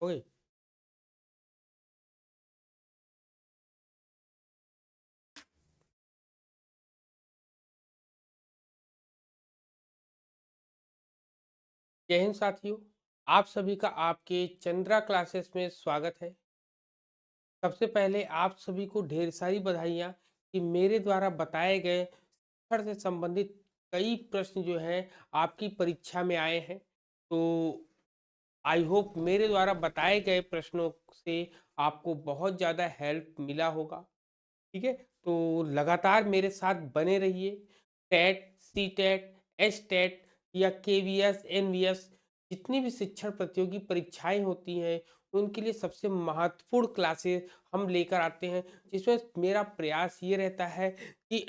Okay. जय हिंद साथियों, आप सभी का आपके चंद्रा क्लासेस में स्वागत है। सबसे पहले आप सभी को ढेर सारी बधाइयाँ कि मेरे द्वारा बताए गए शिक्षण से संबंधित कई प्रश्न जो हैं आपकी परीक्षा में आए हैं। तो आई होप मेरे द्वारा बताए गए प्रश्नों से आपको बहुत ज़्यादा हेल्प मिला होगा। ठीक है, तो लगातार मेरे साथ बने रहिए। TET, C TET, S TET या K V S, N V S, जितनी भी शिक्षण प्रतियोगी परीक्षाएं होती हैं उनके लिए सबसे महत्वपूर्ण क्लासेस हम लेकर आते हैं, जिसमें मेरा प्रयास ये रहता है कि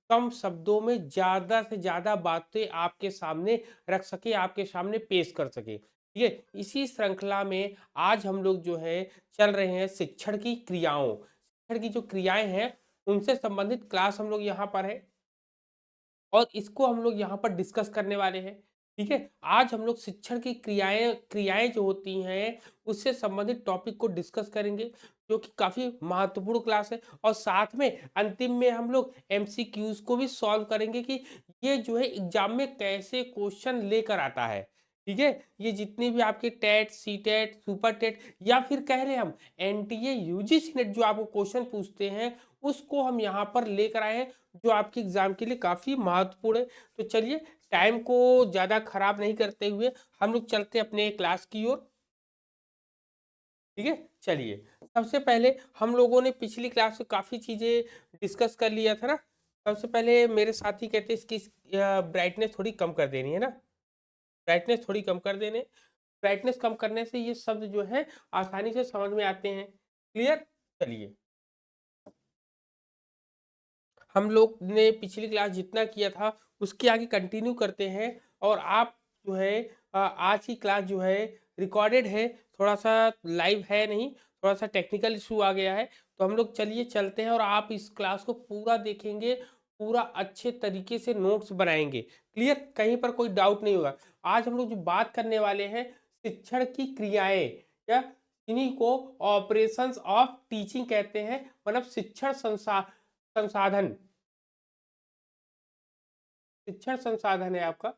कम शब्दों में ज़्यादा से ज़्यादा बातें आपके सामने रख सके, आपके सामने पेश कर सके। ठीक है, इसी श्रृंखला में आज हम लोग जो है चल रहे हैं शिक्षण की क्रियाओं। शिक्षण की जो क्रियाएं हैं उनसे संबंधित क्लास हम लोग यहाँ पर है और इसको हम लोग यहाँ पर डिस्कस करने वाले हैं। ठीक है, आज हम लोग शिक्षण की क्रियाएं क्रियाएं जो होती हैं उससे संबंधित टॉपिक को डिस्कस करेंगे, जो कि काफी महत्वपूर्ण क्लास है। और साथ में अंतिम में हम लोग एमसीक्यूज को भी सॉल्व करेंगे कि ये जो है एग्जाम में कैसे क्वेश्चन लेकर आता है। ठीक है, ये जितनी भी आपके TET, C TET, super TET या फिर कह रहे हैं हम एनटीए, यूजीसी नेट जो आपको क्वेश्चन पूछते हैं उसको हम यहाँ पर लेकर आए हैं, जो आपके एग्जाम के लिए काफी महत्वपूर्ण है। तो चलिए, टाइम को ज्यादा खराब नहीं करते हुए हम लोग चलते हैं अपने क्लास की ओर। ठीक है, चलिए। सबसे पहले हम लोगों ने पिछली क्लास में काफी चीजें डिस्कस कर लिया था ना। सबसे पहले मेरे साथी कहते हैं इसकी ब्राइटनेस थोड़ी कम कर देनी है ना, ब्राइटनेस थोड़ी कम कर देने। ब्राइटनेस कम करने से ये शब्द जो है आसानी से समझ में आते हैं। क्लियर, चलिए। हम लोग ने पिछली क्लास जितना किया था उसके आगे कंटिन्यू करते हैं। और आप जो है आज की क्लास जो है रिकॉर्डेड है, थोड़ा सा लाइव है नहीं, थोड़ा सा टेक्निकल इशू आ गया है। तो हम लोग चलिए चलते हैं और आप इस क्लास को पूरा देखेंगे, पूरा अच्छे तरीके से नोट्स बनाएंगे। क्लियर, कहीं पर कोई डाउट नहीं होगा। आज हम लोग जो बात करने वाले हैं शिक्षण की क्रियाएं, या इन्हीं को ऑपरेशंस ऑफ टीचिंग कहते हैं, मतलब शिक्षण संसाधन, शिक्षण संसाधन है आपका।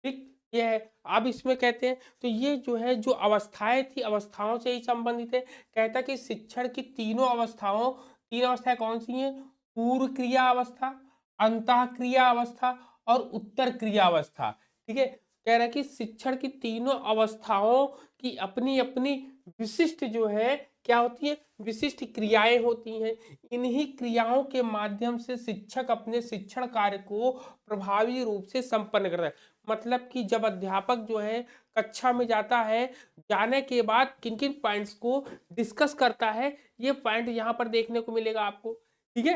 ठीक, ये है। अब इसमें कहते हैं तो ये जो है जो अवस्थाएं थी अवस्थाओं से ही संबंधित है। कहता है कि शिक्षण की तीनों अवस्थाओं, तीन अवस्थाएं कौन सी हैं? पूर्व क्रिया अवस्था, अंतः क्रिया अवस्था और उत्तर क्रिया अवस्था। ठीक है, कह रहा है कि शिक्षण की तीनों अवस्थाओं की अपनी अपनी विशिष्ट जो है क्या होती है, विशिष्ट क्रियाएं होती हैं। इन्हीं क्रियाओं के माध्यम से शिक्षक अपने शिक्षण कार्य को प्रभावी रूप से संपन्न करता है। मतलब कि जब अध्यापक जो है कक्षा में जाता है, जाने के बाद किन किन पॉइंट्स को डिस्कस करता है, ये पॉइंट यहाँ पर देखने को मिलेगा आपको। ठीक है,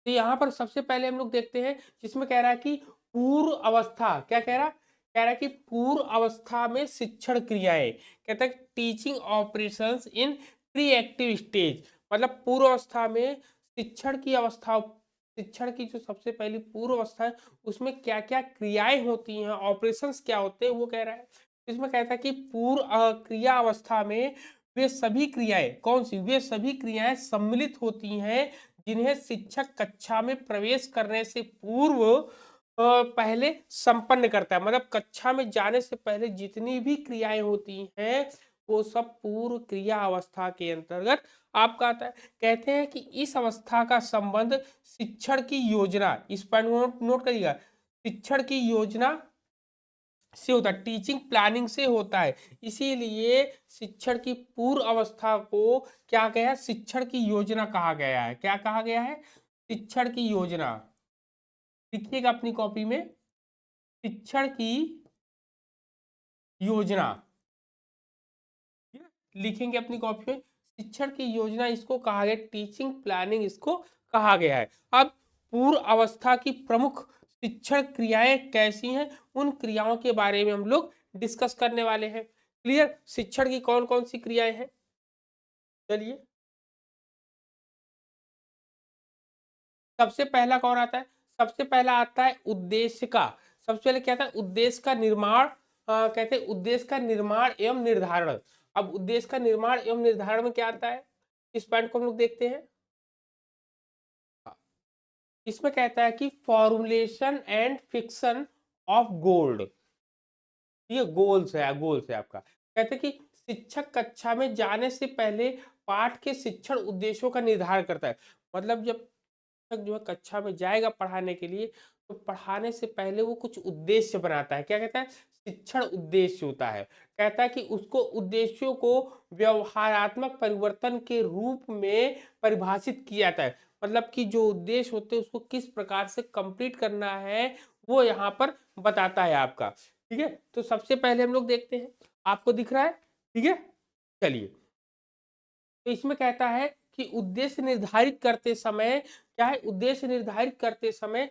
तो यहाँ पर सबसे पहले हम लोग देखते हैं जिसमें कह रहा है कि पूर्व अवस्था, क्या कह रहा है? कह रहा है कि पूर्व अवस्था में शिक्षण क्रियाएं, कहता है teaching operations in pre active stage. मतलब पूर्व अवस्था में शिक्षण की अवस्था, शिक्षण की जो सबसे पहली पूर्व अवस्था है उसमें क्या क्या क्रियाएं होती हैं, ऑपरेशंस क्या होते हैं, वो कह रहा है। इसमें कहता है कि पूर्व क्रिया अवस्था में वे सभी क्रियाएं, कौन सी? वे सभी क्रियाएं सम्मिलित होती हैं जिन्हें शिक्षक कक्षा में प्रवेश करने से पूर्व पहले संपन्न करता है। मतलब कक्षा में जाने से पहले जितनी भी क्रियाएं होती हैं वो सब पूर्व क्रिया अवस्था के अंतर्गत आपका आता है। कहते हैं कि इस अवस्था का संबंध शिक्षण की योजना, इस पर नोट करिएगा, शिक्षण की योजना से होता है, टीचिंग प्लानिंग से होता है। इसीलिए शिक्षण की पूर्व अवस्था को क्या गया है? शिक्षण की योजना कहा गया है। क्या कहा गया है? शिक्षण की योजना। लिखिएगा अपनी कॉपी में, शिक्षण की योजना। लिखेंगे अपनी कॉपी में, शिक्षण की योजना इसको कहा गया, टीचिंग प्लानिंग इसको कहा गया है। अब पूर्व अवस्था की प्रमुख शिक्षण क्रियाएं कैसी हैं, उन क्रियाओं के बारे में हम लोग डिस्कस करने वाले हैं। क्लियर, शिक्षण की कौन कौन सी क्रियाएं हैं? चलिए, सबसे पहला कौन आता है? सबसे पहला आता है उद्देश्य का। सबसे पहले क्या था? उद्देश्य का निर्माण कहते हैं उद्देश्य का निर्माण एवं निर्धारण। अब उद्देश्य का निर्माण एवं निर्धारण में क्या आता है, इस पॉइंट को हम लोग देखते हैं। इसमें कहता है कि formulation and fiction of gold, ये गोल्स है आपका। कहते हैं कि शिक्षक कक्षा में जाने से पहले पाठ के शिक्षण उद्देश्यों का निर्धारण करता है। मतलब जब शिक्षक जो है कक्षा में जाएगा पढ़ाने के लिए, तो पढ़ाने से पहले वो कुछ उद्देश्य बनाता है। क्या कहता है, शिक्षण उद्देश्य होता है। कहता है कि उसको उद्देश्यों को व्यवहारात्मक परिवर्तन के रूप में परिभाषित किया जाता है। मतलब कि जो उद्देश्य होते हैं उसको किस प्रकार से कंप्लीट करना है, वो यहाँ पर बताता है आपका। ठीक है, तो सबसे पहले हम लोग देखते हैं, आपको दिख रहा है, ठीक है, चलिए। तो इसमें कहता है कि उद्देश्य निर्धारित करते समय क्या है, उद्देश्य निर्धारित करते समय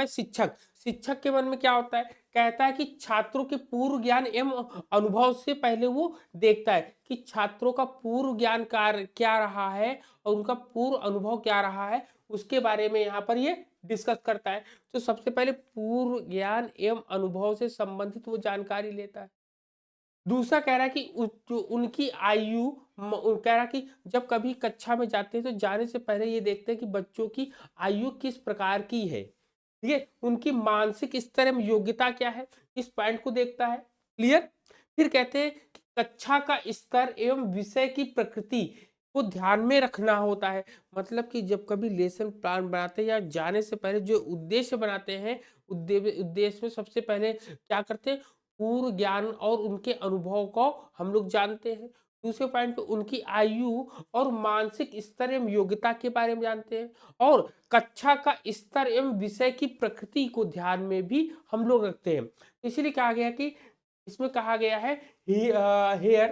शिक्षक शिक्षक के मन में क्या होता है, कहता है कि छात्रों के पूर्व ज्ञान एवं अनुभव से पहले वो देखता है कि छात्रों का पूर्व ज्ञान क्या रहा है और उनका पूर्व अनुभव क्या रहा है, उसके बारे में यहाँ पर ये डिस्कस करता है। तो सबसे पहले पूर्व ज्ञान एवं अनुभव से संबंधित वो जानकारी लेता है। दूसरा कह रहा है कि जो उनकी आयु, कह रहा है कि जब कभी कक्षा में जाते हैं तो जाने से पहले ये देखते हैं कि बच्चों की आयु किस प्रकार की है, ठीक है, उनकी मानसिक स्तर एवं योग्यता क्या है, इस पॉइंट को देखता है। क्लियर। फिर कहते हैं कि कक्षा का स्तर एवं विषय की प्रकृति को ध्यान में रखना होता है। मतलब कि जब कभी लेसन प्लान बनाते हैं या जाने से पहले जो उद्देश्य बनाते हैं, उद्देश्य में सबसे पहले क्या करते हैं, पूर्व ज्ञान और उनके अनुभव को हम लोग जानते हैं। दूसरे पॉइंट पे उनकी आयु और मानसिक स्तर एवं योग्यता के बारे में जानते हैं, और कक्षा का स्तर एवं विषय की प्रकृति को ध्यान में भी हम लोग रखते हैं। इसीलिए कहा गया कि इसमें कहा गया है हेयर,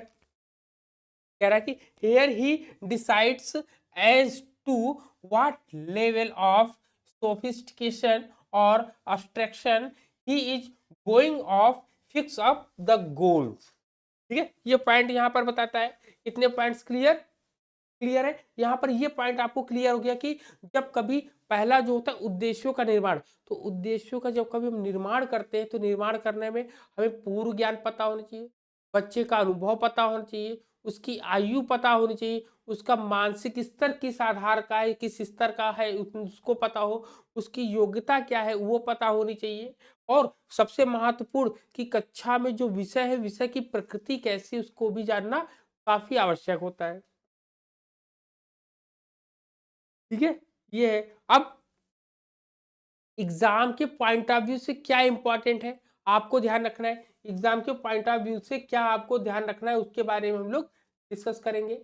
कह रहा है कि here he decides as to what level of sophistication और abstraction he is going of fix up the goals. ठीक है, ये पॉइंट यहां पर बताता है। इतने पॉइंट्स क्लियर क्लियर है। यहां पर ये पॉइंट आपको क्लियर हो गया कि जब कभी पहला जो होता है उद्देश्यों का निर्माण, तो उद्देश्यों का जब कभी हम निर्माण करते हैं तो निर्माण करने में हमें पूर्व ज्ञान पता होना चाहिए, बच्चे का अनुभव पता होना चाहिए, उसकी आयु पता होनी चाहिए, उसका मानसिक स्तर किस आधार का है, किस स्तर का है उसको पता हो, उसकी योग्यता क्या है वो पता होनी चाहिए, और सबसे महत्वपूर्ण कि कक्षा में जो विषय है, विषय की प्रकृति कैसी उसको भी जानना काफी आवश्यक होता है। ठीक है, ये है। अब एग्जाम के पॉइंट ऑफ व्यू से क्या इंपॉर्टेंट है आपको ध्यान रखना है, एग्जाम के पॉइंट ऑफ व्यू से क्या आपको ध्यान रखना है उसके बारे में हम लोग डिस्कस करेंगे।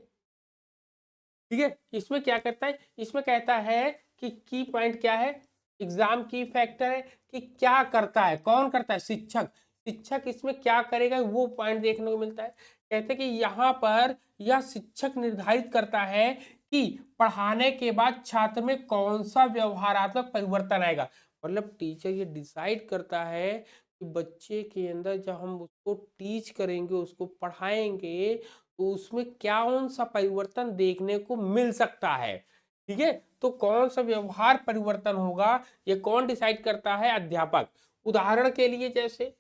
ठीक है, इसमें क्या करता है, इसमें कहता है कि की पॉइंट क्या है, एग्जाम की फैक्टर है कि क्या करता है, कौन करता है, शिक्षक। शिक्षक इसमें क्या करेगा वो पॉइंट देखने को मिलता है। कहते हैं कि यहाँ पर यह शिक्षक निर्धारित करता है कि पढ़ाने के बाद छात्र में कौन सा व्यवहारात्मक परिवर्तन आएगा। मतलब टीचर ये डिसाइड करता है कि बच्चे के अंदर जब हम उसको टीच करेंगे, उसको पढ़ाएंगे, तो उसमें क्या कौन सा परिवर्तन देखने को मिल सकता है। ठीक है, तो कौन सा व्यवहार परिवर्तन होगा ये कौन डिसाइड करता है, अध्यापक। उदाहरण के लिए जैसे,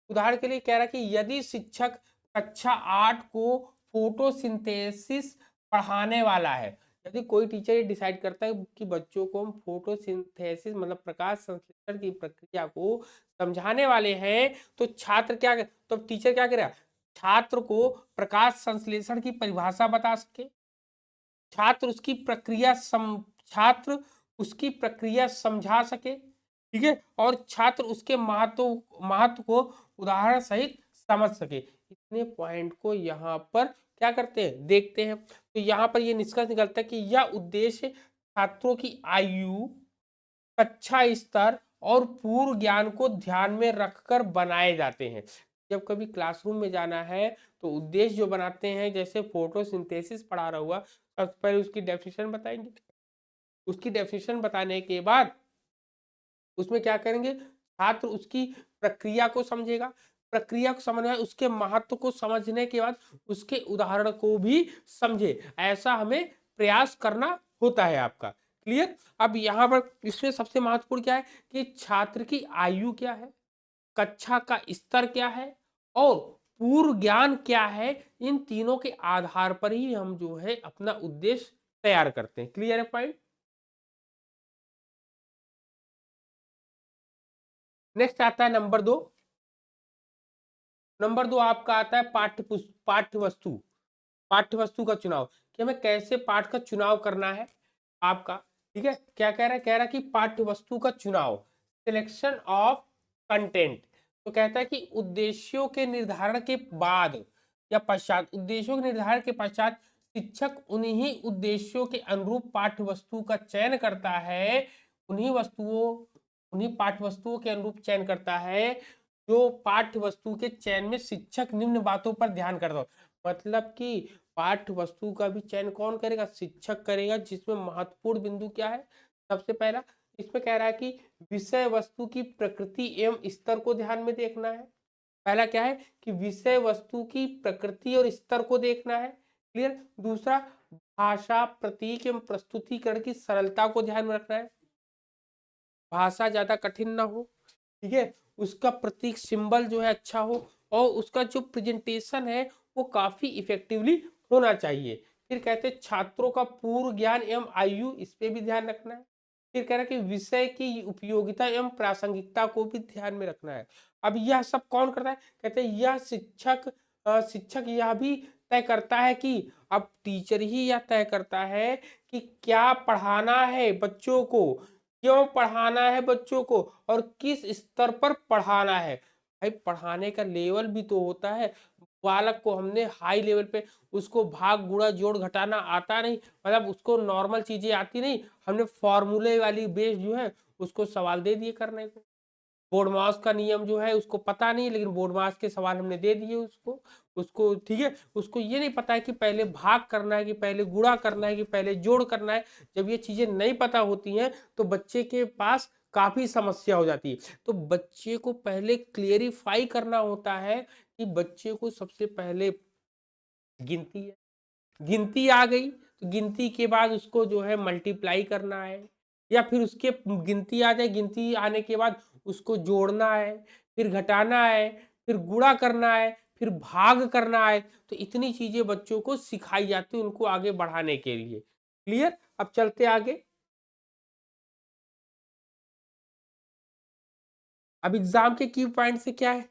उदाहरण के लिए कह रहा है कि यदि शिक्षक कक्षा 8 को फोटोसिंथेसिस पढ़ाने वाला है, यदि कोई टीचर ये डिसाइड करता है कि बच्चों को हम फोटोसिंथेसिस मतलब प्रकाश संश्लेषण की प्रक्रिया को समझाने वाले हैं, तो छात्र क्या, तो टीचर क्या करेगा, छात्र को प्रकाश संश्लेषण की परिभाषा बता सके, छात्र उसकी प्रक्रिया छात्र उसकी प्रक्रिया समझा सके, ठीक है, और छात्र उसके महत्व महत्व को उदाहरण सहित समझ सके। इतने पॉइंट को यहाँ पर क्या करते हैं, देखते हैं। तो यहाँ पर ये निष्कर्ष निकलता है कि यह उद्देश्य छात्रों की आयु, कक्षा स्तर और पूर्व ज्ञान को ध्यान में रखकर बनाए जाते हैं। जब कभी क्लासरूम में जाना है तो उद्देश्य जो बनाते हैं, जैसे फोटोसिंथेसिस पढ़ा रहा हुआ, सबसे पहले उसकी डेफिनेशन बताएंगे, उसकी डेफिनेशन बताने के बाद उसमें क्या करेंगे, छात्र उसकी प्रक्रिया को समझेगा, प्रक्रिया को समझना, उसके महत्व को समझने के बाद उसके उदाहरण को भी समझे, ऐसा हमें प्रयास करना होता है आपका। क्लियर। अब यहाँ पर इसमें सबसे महत्वपूर्ण क्या है कि छात्र की आयु क्या है, कक्षा का स्तर क्या है और पूर्व ज्ञान क्या है, इन तीनों के आधार पर ही हम जो है अपना उद्देश्य तैयार करते हैं। क्लियर है पॉइंट? नेक्स्ट आता है नंबर 2। नंबर 2 आपका आता है पाठ्य वस्तु। पाठ्य वस्तु का चुनाव, कि हमें कैसे पाठ का चुनाव करना है आपका। ठीक है, क्या कह रहा है? कह रहा है कि पाठ्य वस्तु का चुनाव, सिलेक्शन ऑफ कंटेंट। तो कहता है कि उद्देश्यों के निर्धारण के बाद या पश्चात, उद्देश्यों के निर्धारण के पश्चात शिक्षक उन्हीं उद्देश्यों के अनुरूप पाठ्य वस्तु का चयन करता है। उन्हीं पाठ्य वस्तुओं के अनुरूप चयन करता है जो पाठ्य वस्तु के चयन में शिक्षक निम्न बातों पर ध्यान करता हो। मतलब कि पाठ्य वस्तु का भी चयन कौन करेगा? शिक्षक करेगा। जिसमें महत्वपूर्ण बिंदु क्या है? सबसे पहला इसमें कह रहा है कि विषय वस्तु की प्रकृति एवं स्तर को ध्यान में देखना है। पहला क्या है कि विषय वस्तु की प्रकृति और स्तर को देखना है। क्लियर? दूसरा, भाषा, प्रतीक एवं प्रस्तुतिकरण की सरलता को ध्यान में रखना है। भाषा ज्यादा कठिन ना हो, ठीक है, उसका प्रतीक सिंबल जो है अच्छा हो, और उसका जो प्रेजेंटेशन है वो काफी इफेक्टिवली होना चाहिए। फिर कहते हैं छात्रों का पूर्व ज्ञान एवं आयु, इस पे भी ध्यान रखना है। फिर कह रहा है कि विषय की उपयोगिता एवं प्रासंगिकता को भी ध्यान में रखना है। अब यह सब कौन करता है? कहते हैं यह शिक्षक यह भी तय करता है कि, अब टीचर ही यह तय करता है कि क्या पढ़ाना है बच्चों को, क्यों पढ़ाना है बच्चों को, और किस स्तर पर पढ़ाना है। भाई पढ़ाने का लेवल भी तो होता है। बालक को हमने हाई लेवल पे, उसको भाग गुणा जोड़ घटाना आता नहीं, मतलब उसको नॉर्मल चीजें आती नहीं, हमने फॉर्मूले वाली बेस जो है उसको सवाल दे दिए करने को। बोर्ड मास का नियम जो है उसको पता नहीं, लेकिन बोर्ड मास के सवाल हमने दे दिए उसको। उसको ठीक है, उसको ये नहीं पता है कि पहले भाग करना है कि पहले गुणा करना है कि पहले जोड़ करना है। जब ये चीजें नहीं पता होती हैं तो बच्चे के पास काफी समस्या हो जाती है। तो बच्चे को पहले क्लियरिफाई करना होता है कि बच्चे को सबसे पहले गिनती है, गिनती आ गई तो गिनती के बाद उसको जो है मल्टीप्लाई करना है, या फिर उसके गिनती आ जाए, गिनती आने के बाद उसको जोड़ना है, फिर घटाना है, फिर गुणा करना है, फिर भाग करना है। तो इतनी चीजें बच्चों को सिखाई जाती है उनको आगे बढ़ाने के लिए। क्लियर? अब चलते आगे। अब एग्जाम के की पॉइंट से क्या है?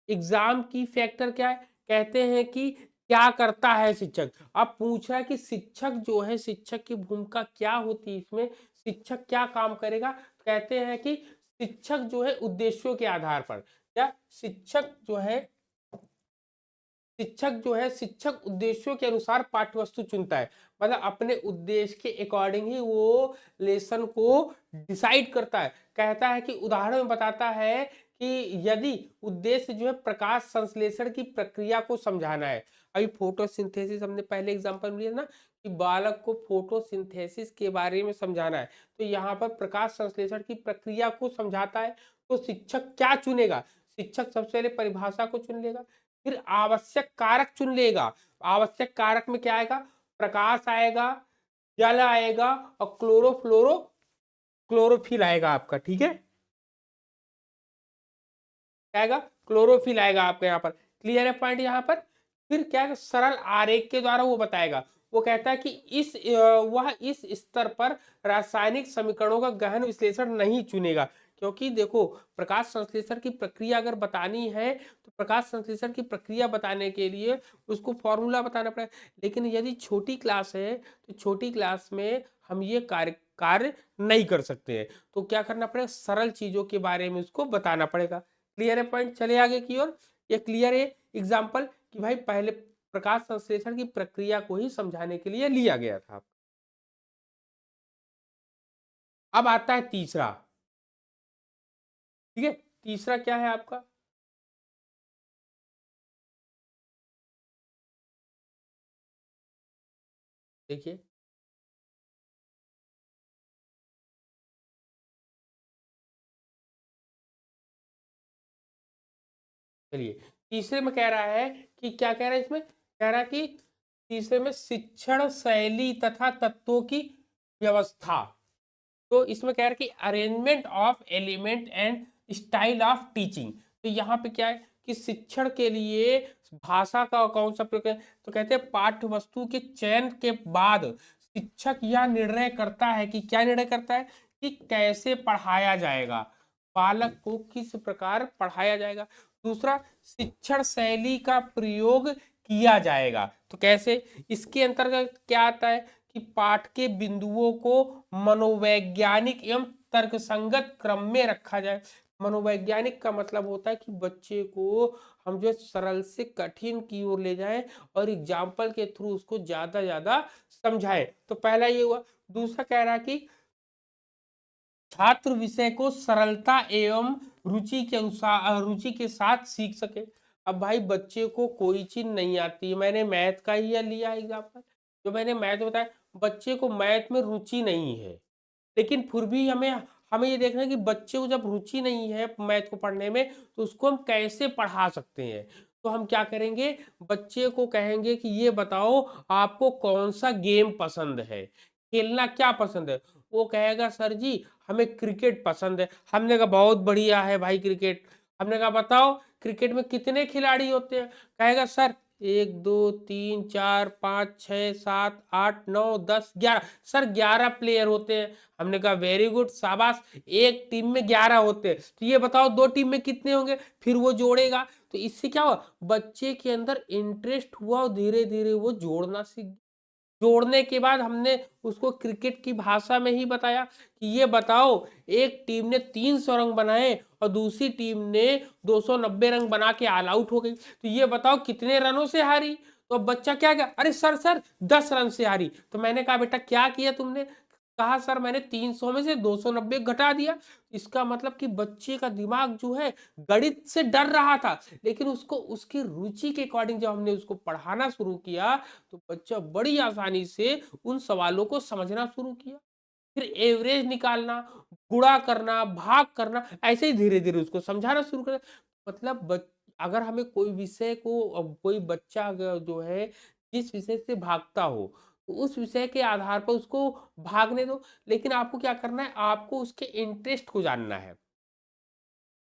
एग्जाम की फैक्टर क्या है? कहते हैं कि क्या करता है शिक्षक। अब पूछ रहा है कि शिक्षक जो है, शिक्षक की भूमिका क्या होती है इसमें, शिक्षक क्या काम करेगा। कहते हैं कि शिक्षक जो है उद्देश्यों के आधार पर, क्या शिक्षक उद्देश्यों के अनुसार पाठ्यवस्तु चुनता है। मतलब अपने उद्देश्य के अकॉर्डिंग ही वो लेसन को डिसाइड करता है। कहता है कि उदाहरण में बताता है कि यदि उद्देश्य जो है प्रकाश संश्लेषण की प्रक्रिया को समझाना है। अभी फोटोसिंथेसिस हमने पहले एग्जांपल में लिया ना कि बालक को फोटोसिंथेसिस के बारे में समझाना है, तो यहाँ पर प्रकाश संश्लेषण की प्रक्रिया को समझाता है। तो शिक्षक क्या चुनेगा? शिक्षक सबसे पहले परिभाषा को चुन लेगा, फिर आवश्यक कारक चुन लेगा। आवश्यक कारक में क्या आएगा? प्रकाश आएगा, जल आएगा, और क्लोरोफिल आएगा आपका। ठीक है, क्या आएगा? क्लोरोफिल आएगा आपका यहाँ पर। क्लियर है पॉइंट यहाँ पर? फिर क्या है, सरल आरेख के द्वारा वो बताएगा। वो कहता है कि वह इस स्तर पर रासायनिक समीकरणों का गहन विश्लेषण नहीं चुनेगा। क्योंकि देखो, प्रकाश संश्लेषण की प्रक्रिया अगर बतानी है तो प्रकाश संश्लेषण की प्रक्रिया बताने के लिए उसको फॉर्मूला बताना पड़ेगा। लेकिन यदि छोटी क्लास है तो छोटी क्लास में हम ये कार्य नहीं कर सकते हैं। तो क्या करना पड़ेगा? सरल चीजों के बारे में उसको बताना पड़ेगा। क्लियर है पॉइंट? चले आगे की ओर। ये क्लियर है एग्जाम्पल कि भाई पहले प्रकाश संश्लेषण की प्रक्रिया को ही समझाने के लिए लिया गया था। अब आता है तीसरा। ठीक है, तीसरा क्या है आपका? देखिए, चलिए, तीसरे में कह रहा है कि क्या कह रहा है इसमें? कह रहा है कि तीसरे में शिक्षण शैली तथा तत्वों की व्यवस्था। तो इसमें कह रहा है कि arrangement of element and style of teaching. तो यहाँ पे क्या है कि शिक्षण के लिए भाषा का कौन सा प्रयोग है, तो कहते हैं पाठ्य वस्तु के चयन के बाद शिक्षक यह निर्णय करता है कि क्या निर्णय करता है कि कैसे पढ़ाया जाएगा, बालक को किस प्रकार पढ़ाया जाएगा। दूसरा, शिक्षण शैली का प्रयोग किया जाएगा, तो कैसे, इसके अंतर्गत क्या आता है कि पाठ के बिंदुओं को मनोवैज्ञानिक एवं तर्कसंगत क्रम में रखा जाए। मनोवैज्ञानिक का मतलब होता है कि बच्चे को हम जो सरल से कठिन की ओर ले जाएं और एग्जाम्पल के थ्रू उसको ज्यादा समझाएं। तो पहला ये हुआ। दूसरा कह रहा है कि छात्र विषय को सरलता एवं रुचि के अनुसार रुचि के साथ सीख सके। अब भाई बच्चे को कोई चीज नहीं आती है, मैंने मैथ का ही लिया एग्जाम्पल, जो मैंने मैथ बताया, बच्चे को मैथ में रुचि नहीं है, लेकिन फिर भी हमें हमें ये देखना है कि बच्चे को जब रुचि नहीं है मैथ को पढ़ने में तो उसको हम कैसे पढ़ा सकते हैं। तो हम क्या करेंगे, बच्चे को कहेंगे कि ये बताओ आपको कौन सा गेम पसंद है, खेलना क्या पसंद है। वो कहेगा सर जी हमें क्रिकेट पसंद है। हमने कहा बहुत बढ़िया है भाई क्रिकेट। हमने कहा बताओ क्रिकेट में कितने खिलाड़ी होते हैं। कहेगा सर 1 2 3 4 5 6 7 8 9 10 11। सर 11 प्लेयर होते हैं। हमने कहा वेरी गुड शाबाश, एक टीम में 11 होते हैं, तो ये बताओ दो टीम में कितने होंगे। फिर वो जोड़ेगा, तो इससे क्या हुआ, बच्चे के अंदर इंटरेस्ट हुआ और धीरे धीरे वो जोड़ना सीख। जोड़ने के बाद हमने उसको क्रिकेट की भाषा में ही बताया कि ये बताओ एक टीम ने 300 रन बनाए और दूसरी टीम ने 290 रन बना के ऑल आउट हो गई, तो ये बताओ कितने रनों से हारी। तो बच्चा क्या गया, अरे सर 10 रन से हारी। तो मैंने कहा बेटा क्या किया तुमने, कहा सर मैंने 300 में से 290 घटा दिया। इसका मतलब कि बच्चे का दिमाग जो है गणित से डर रहा था, लेकिन उसको उसकी रुचि के अकॉर्डिंग जब हमने उसको पढ़ाना शुरू किया तो बच्चा बड़ी आसानी से उन सवालों को समझना शुरू किया। फिर एवरेज निकालना, गुणा करना, भाग करना, ऐसे ही धीरे धीरे उसको समझाना शुरू कर। मतलब अगर हमें कोई विषय को, कोई बच्चा जो है जिस विषय से भागता हो तो उस विषय के आधार पर उसको भागने दो, लेकिन आपको क्या करना है, आपको उसके इंटरेस्ट को जानना है।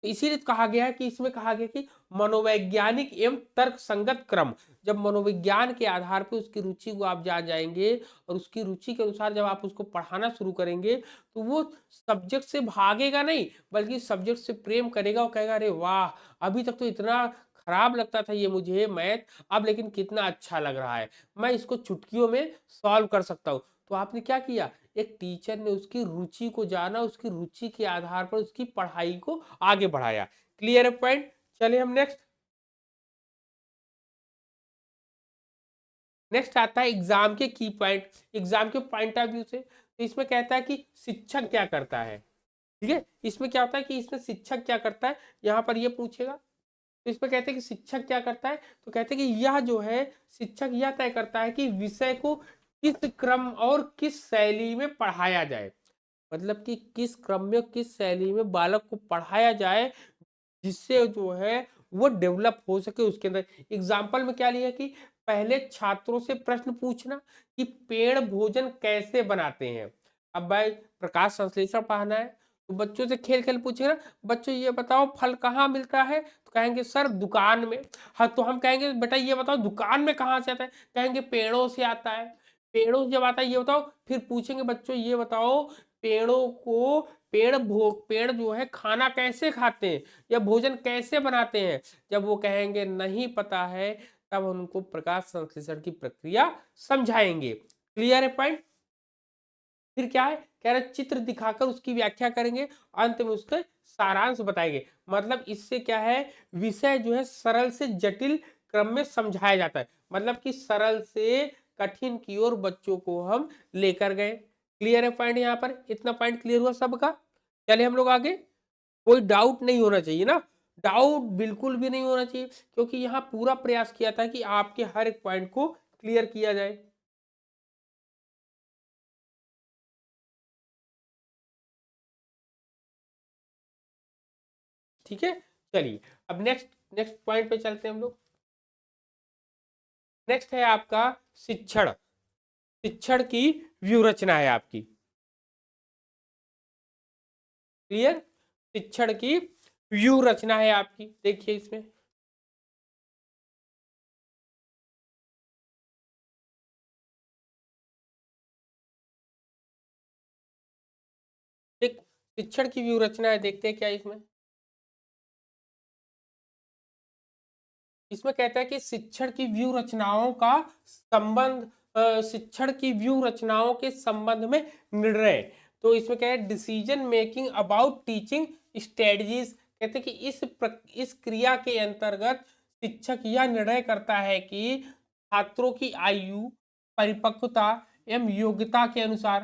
इसीलिए कहा गया है कि इसमें कहा गया कि मनोवैज्ञानिक एवं तर्क संगत क्रम। जब मनोविज्ञान के आधार पर उसकी रुचि को आप जान जाएंगे और उसकी रुचि के अनुसार जब आप उसको पढ़ाना शुरू करेंगे तो वो सब्जेक्ट से भागेगा नहीं, बल्कि सब्जेक्ट से प्रेम करेगा और कहेगा अरे वाह, अभी तक तो इतना खराब लगता था ये मुझे मैथ, अब लेकिन कितना अच्छा लग रहा है, मैं इसको चुटकियों में सॉल्व कर सकता हूँ। तो आपने क्या किया, एक टीचर ने उसकी रुचि को जाना, उसकी रुचि के आधार पर उसकी पढ़ाई को आगे बढ़ाया। क्लियर है पॉइंट। चलिए हम नेक्स्ट नेक्स्ट आता है एग्जाम के की पॉइंट। एग्जाम के पॉइंट ऑफ व्यू से तो इसमें कहता है कि शिक्षक क्या करता है। ठीक है, इसमें क्या होता है कि इसमें शिक्षक क्या करता है, यहाँ पर ये पूछेगा। तो इसमें कहते हैं कि शिक्षक क्या करता है, तो कहते हैं कि यह जो है शिक्षक यह तय करता है कि विषय को किस क्रम और किस शैली में पढ़ाया जाए। मतलब कि किस क्रम में किस शैली में बालक को पढ़ाया जाए जिससे जो है वो डेवलप हो सके उसके अंदर। एग्जाम्पल में क्या लिया कि पहले छात्रों से प्रश्न पूछना कि पेड़ भोजन कैसे बनाते हैं। अब भाई प्रकाश संश्लेषण पढ़ना है तो बच्चों से खेल खेल पूछेगा, बच्चों ये बताओ फल कहाँ मिलता है, तो कहेंगे सर दुकान में। हाँ तो हम कहेंगे बेटा ये बताओ दुकान में कहाँ से आता है, कहेंगे पेड़ों से आता है। पेड़ों से जब आता है ये बताओ, फिर पूछेंगे बच्चों ये बताओ पेड़ों को पेड़ जो है खाना कैसे खाते हैं या भोजन कैसे बनाते हैं। जब वो कहेंगे नहीं पता है तब उनको प्रकाश संश्लेषण की प्रक्रिया समझाएंगे। क्लियर है पॉइंट। फिर क्या है, कह रहे चित्र दिखाकर उसकी व्याख्या करेंगे, अंत में उसके सारांश बताएंगे। मतलब इससे क्या है, विषय जो है सरल से जटिल क्रम में समझाया जाता है, मतलब कि सरल से कठिन की ओर बच्चों को हम लेकर गए। क्लियर है पॉइंट, यहाँ पर इतना पॉइंट क्लियर हुआ सबका। चलिए हम लोग आगे। कोई डाउट नहीं होना चाहिए ना, डाउट बिल्कुल भी नहीं होना चाहिए, क्योंकि यहाँ पूरा प्रयास किया था कि आपके हर एक पॉइंट को क्लियर किया जाए। ठीक है, चलिए अब नेक्स्ट नेक्स्ट पॉइंट पे चलते हैं हम लोग। नेक्स्ट है आपका शिक्षण। शिक्षण की व्यू रचना है आपकी। क्लियर, शिक्षण की व्यू रचना है आपकी, देखिए इसमें। एक शिक्षण की व्यू रचना है, देखते हैं क्या इसमें। इसमें कहता है कि शिक्षण की व्यू रचनाओं का संबंध, शिक्षण की व्यू रचनाओं के संबंध में निर्णय। तो इसमें क्या है, decision making about teaching strategies. कहते हैं कि इस क्रिया के अंतर्गत शिक्षक यह निर्णय करता है कि छात्रों की आयु, परिपक्वता एवं योग्यता के अनुसार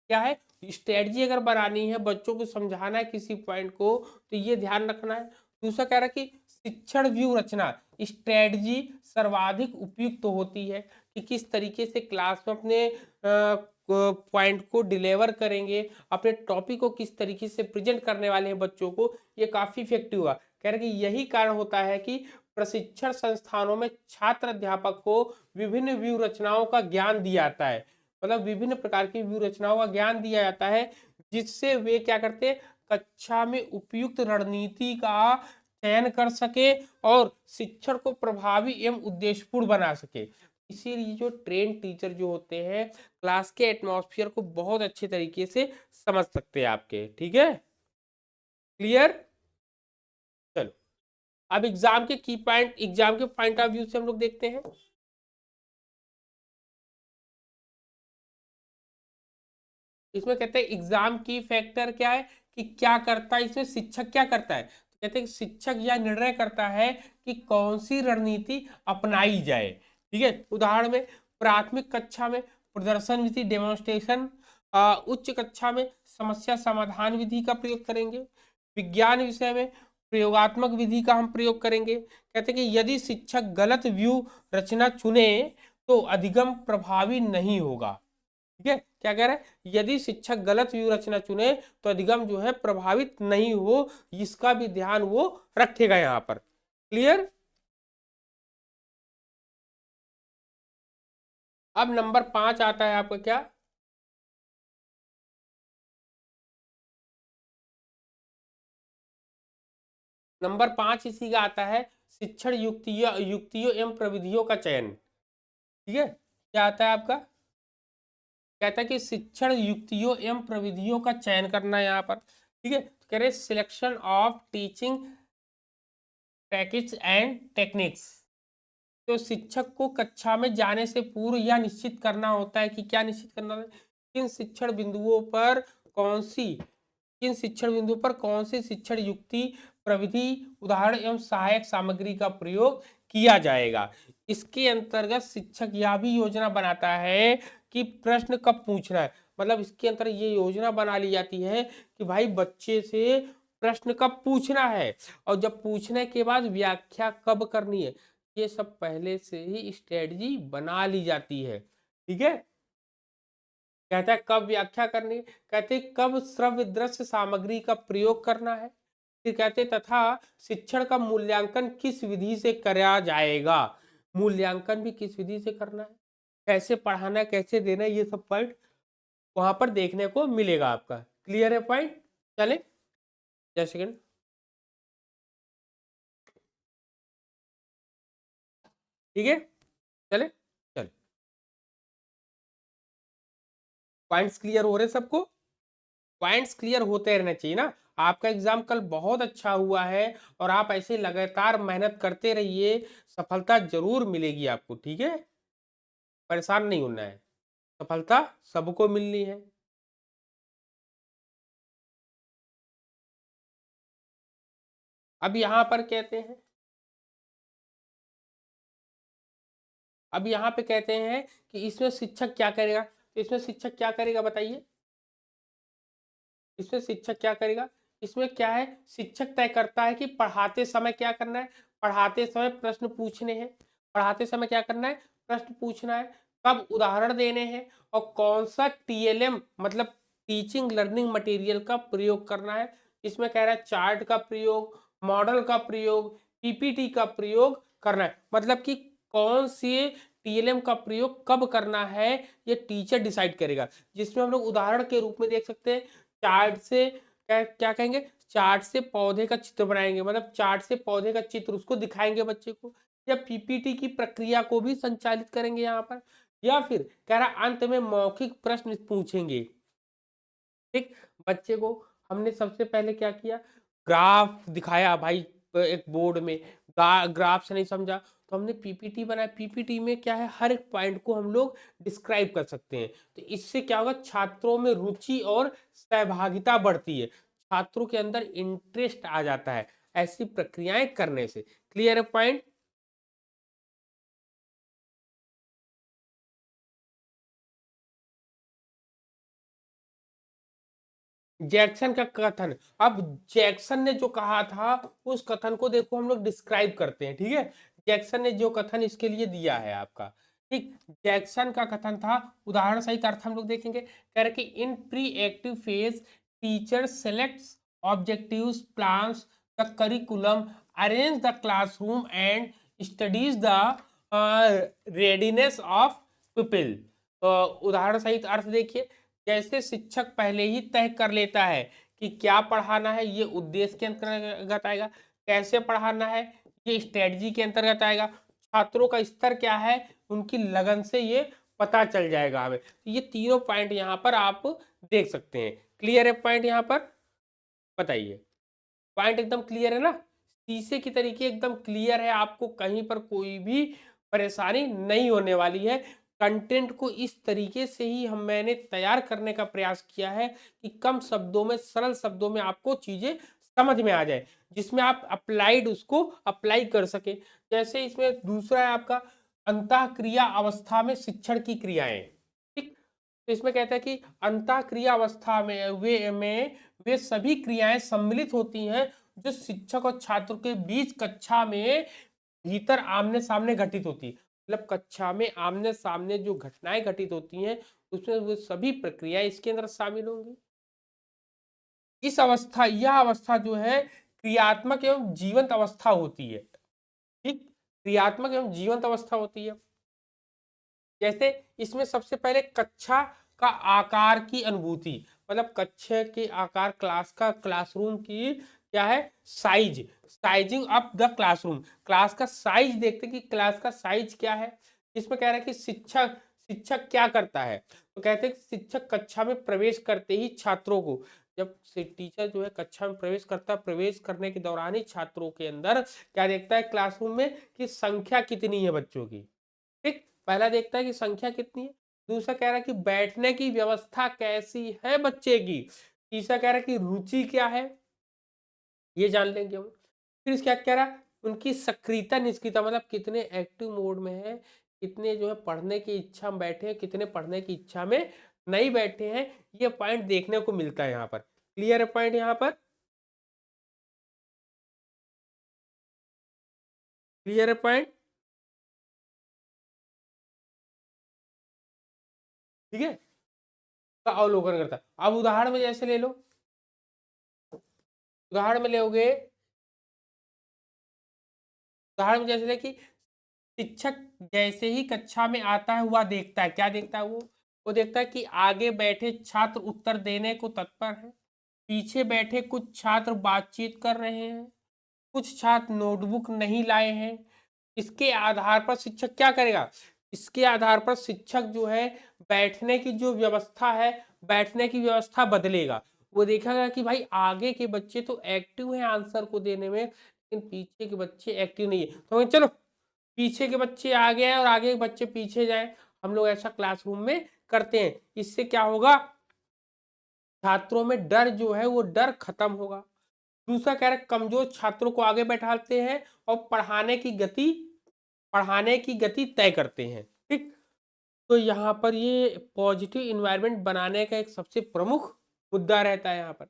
क्या है, स्ट्रेटजी अगर बनानी है, बच्चों को समझाना है किसी पॉइंट को, तो ये ध्यान रखना है। दूसरा कह रहा है कि शिक्षण व्यू रचना स्ट्रेटजी सर्वाधिक उपयुक्त होती है कि किस तरीके से क्लास में अपने पॉइंट को डिलीवर करेंगे, अपने टॉपिक को किस तरीके से प्रेजेंट करने वाले हैं बच्चों को, ये काफी इफेक्टिव हुआ। कह रहे कि यही कारण होता है कि प्रशिक्षण संस्थानों में छात्र अध्यापक को विभिन्न व्यू रचनाओं का ज्ञान दिया जाता है। मतलब विभिन्न प्रकार की व्यू रचनाओं का ज्ञान दिया जाता है, जिससे वे क्या करते हैं, कक्षा में उपयुक्त रणनीति का चयन कर सके और शिक्षण को प्रभावी एवं उद्देश्यपूर्ण बना सके। इसीलिए जो ट्रेन टीचर जो होते हैं, क्लास के एटमॉस्फेयर को बहुत अच्छे तरीके से समझ सकते हैं आपके। ठीक है, क्लियर। चलो, अब एग्जाम के की पॉइंट, एग्जाम के पॉइंट ऑफ व्यू से हम लोग देखते हैं। इसमें कहते हैं एग्जाम की फैक्टर क्या है, कि क्या करता है इसमें शिक्षक, क्या करता है, तो कहते हैं शिक्षक यह निर्णय करता है कि कौन सी रणनीति अपनाई जाए। ठीक है, उदाहरण में प्राथमिक कक्षा में प्रदर्शन विधि डेमोन्स्ट्रेशन, उच्च कक्षा में समस्या समाधान विधि का प्रयोग करेंगे, विज्ञान विषय में प्रयोगात्मक विधि का हम प्रयोग करेंगे। कहते हैं कि यदि शिक्षक गलत व्यू रचना चुने तो अधिगम प्रभावी नहीं होगा। ठीक है, क्या कह रहा है, यदि शिक्षक गलत व्यू रचना चुने तो अधिगम जो है प्रभावित नहीं हो, इसका भी ध्यान वो रखेगा यहाँ पर। क्लियर। अब नंबर 5 आता है आपका क्या, नंबर 5 इसी का आता है शिक्षण युक्तियों एवं प्रविधियों का चयन। ठीक है, क्या आता है आपका, कहता है कि शिक्षण युक्तियों एवं प्रविधियों का चयन करना है यहाँ पर। ठीक है, तो कह रहे selection of teaching tactics and techniques. तो शिक्षक को कक्षा में जाने से पूर्व यह निश्चित करना होता है कि क्या निश्चित करना है, किन शिक्षण बिंदुओं पर कौन सी किन शिक्षण बिंदुओं पर कौन सी शिक्षण युक्ति, प्रविधि, उदाहरण एवं सहायक सामग्री का प्रयोग किया जाएगा। इसके अंतर्गत शिक्षक यह भी योजना बनाता है कि प्रश्न कब पूछना है। मतलब इसके अंतर्गत ये योजना बना ली जाती है कि भाई बच्चे से प्रश्न कब पूछना है, और जब पूछने के बाद व्याख्या कब करनी है, ये सब पहले से ही स्ट्रेटजी बना ली जाती है। ठीक है, कहता है कब व्याख्या करनी है, कहते हैं कब श्रव्य दृश्य सामग्री का प्रयोग करना है, फिर कहते हैं तथा शिक्षण का मूल्यांकन किस विधि से करा जाएगा। मूल्यांकन भी किस विधि से करना है, कैसे पढ़ाना है, कैसे देना है, ये सब पॉइंट वहां पर देखने को मिलेगा आपका। क्लियर है पॉइंट। चले, जय सेकंड। ठीक है, चले, चले, पॉइंट्स क्लियर हो रहे सबको। पॉइंट्स क्लियर होते रहना चाहिए ना। आपका एग्जाम कल बहुत अच्छा हुआ है, और आप ऐसे लगातार मेहनत करते रहिए, सफलता जरूर मिलेगी आपको। ठीक है, परेशान नहीं होना है, सफलता सबको मिलनी है। अब यहाँ पर कहते हैं, अब यहाँ पे कहते हैं कि इसमें शिक्षक क्या करेगा, तो इसमें शिक्षक क्या करेगा बताइए, इसमें शिक्षक क्या करेगा, इसमें क्या है, शिक्षक तय करता है कि पढ़ाते समय क्या करना है, पढ़ाते समय प्रश्न पूछने हैं, पढ़ाते समय क्या करना है, प्रश्न पूछना है, कब उदाहरण देने हैं, और कौन सा टीएलएम मतलब टीचिंग लर्निंग मटेरियल का प्रयोग करना है। इसमें कह रहा है चार्ट का प्रयोग, मॉडल का प्रयोग, पीपीटी का प्रयोग करना है। मतलब कि कौन से टीएलएम का प्रयोग कब करना है, ये टीचर डिसाइड करेगा। जिसमें हम लोग उदाहरण के रूप में देख सकते हैं, चार्ट से क्या क्या कहेंगे? चार्ट से पौधे का चित्र बनाएँगे, मतलब चार्ट से पौधे का चित्र उसको दिखाएँगे बच्चे को, या पीपीटी की प्रक्रिया को भी संचालित करेंगे यहाँ पर, या फिर कह रहा अंत में मौखिक प्रश्न पूछेंगे। ठीक, बच्चे को हमने सबसे पहले क्या किया, ग्राफ दिखाया भाई, एक बोर्ड में ग्राफ से नहीं समझा तो हमने पीपीटी बनाया। पीपीटी में क्या है, हर एक पॉइंट को हम लोग डिस्क्राइब कर सकते हैं। तो इससे क्या होगा, छात्रों में रुचि और सहभागिता बढ़ती है, छात्रों के अंदर इंटरेस्ट आ जाता है ऐसी प्रक्रियाएं करने से। क्लियर है पॉइंट? जैक्सन का कथन, अब जैक्सन ने जो कहा था उस कथन को देखो हम लोग डिस्क्राइब करते हैं। ठीक है, जैक्सन ने जो कथन इसके लिए दिया है आपका, ठीक, जैक्सन का कथन था, उदाहरण सहित अर्थ हम लोग देखेंगे। कह रहे कि इन pre active phase teacher selects objectives, plans the curriculum, arrange the classroom and studies the readiness of people. उदाहरण सहित अर्थ देखिए, जैसे शिक्षक पहले ही तय कर लेता है कि क्या पढ़ाना है, ये उद्देश्य के अंतर्गत आएगा, कैसे पढ़ाना है ये स्ट्रेटजी के अंतर्गत आएगा, छात्रों का स्तर क्या है, उनकी लगन से ये पता चल जाएगा हमें। तो ये तीनों पॉइंट यहाँ पर आप देख सकते हैं। क्लियर है पॉइंट यहाँ पर? बताइए, पॉइंट एकदम क्लियर है ना? शीशे की तरीके एकदम क्लियर है, आपको कहीं पर कोई भी परेशानी नहीं होने वाली है। कंटेंट को इस तरीके से ही मैंने तैयार करने का प्रयास किया है कि कम शब्दों में, सरल शब्दों में आपको चीजें समझ में आ जाए, जिसमें आप अप्लाइड उसको अप्लाई कर सके। जैसे इसमें दूसरा है आपका अंतःक्रिया अवस्था में शिक्षण की क्रियाएं। ठीक, तो इसमें कहता है कि अंतःक्रिया अवस्था में वे सभी क्रियाएं सम्मिलित होती हैं जो शिक्षक और छात्र के बीच कक्षा में भीतर आमने सामने घटित होती है। मतलब कक्षा में आमने सामने जो घटनाएं घटित होती हैं उसमें वो सभी प्रक्रियाएं इसके अंदर शामिल होंगी। इस अवस्था यह अवस्था जो है क्रियात्मक एवं जीवंत अवस्था होती है। ठीक, क्रियात्मक एवं जीवंत अवस्था होती है। जैसे इसमें सबसे पहले कक्षा का आकार की अनुभूति, मतलब कक्षा के आकार, क्लास का, क्लासरूम की क्या है, size, sizing of the classroom, class का साइज देखते कि क्लास का साइज क्या है। इसमें कह रहा है कि शिक्षक शिक्षक क्या करता है, तो कहते हैं कि शिक्षक कक्षा में प्रवेश करते ही छात्रों को, जब टीचर जो है कक्षा में प्रवेश करता है, प्रवेश करने के दौरान ही छात्रों के अंदर क्या देखता है, क्लासरूम में कि संख्या कितनी है बच्चों की। ठीक, पहला देखता है कि संख्या कितनी है, दूसरा कह रहा है कि बैठने की व्यवस्था कैसी है बच्चे की, तीसरा कह रहा है कि रुचि क्या है, ये जान लेंगे हम। फिर क्या कह रहा है, उनकी सक्रियता निष्क्रियता, मतलब कितने एक्टिव मोड में है, कितने जो है पढ़ने की इच्छा में बैठे हैं, कितने पढ़ने की इच्छा में नहीं बैठे हैं, ये पॉइंट देखने को मिलता है यहाँ पर। क्लियर है पॉइंट यहाँ पर? क्लियर है पॉइंट? ठीक है, का अवलोकन करता है। अब उदाहरण में जैसे ले लो, उदाहरण में लोगे, उदाहरण में जैसे ले कि शिक्षक जैसे ही कक्षा में आता है वह देखता है, क्या देखता है वो देखता है कि आगे बैठे छात्र उत्तर देने को तत्पर हैं, पीछे बैठे कुछ छात्र बातचीत कर रहे हैं, कुछ छात्र नोटबुक नहीं लाए हैं। इसके आधार पर शिक्षक क्या करेगा, इसके आधार पर शिक्षक जो है बैठने की जो व्यवस्था है, बैठने की व्यवस्था बदलेगा। वो देखेगा कि भाई आगे के बच्चे तो एक्टिव हैं आंसर को देने में, लेकिन पीछे के बच्चे एक्टिव नहीं है, तो चलो पीछे के बच्चे आगे आए और आगे के बच्चे पीछे जाए। हम लोग ऐसा क्लासरूम में करते हैं। इससे क्या होगा, छात्रों में डर जो है वो डर खत्म होगा। दूसरा कह रहा है कमजोर छात्रों को आगे बैठाते हैं और पढ़ाने की गति तय करते हैं। ठीक, तो यहाँ पर ये पॉजिटिव इन्वायरमेंट बनाने का एक सबसे प्रमुख मुद्दा रहता है यहाँ पर।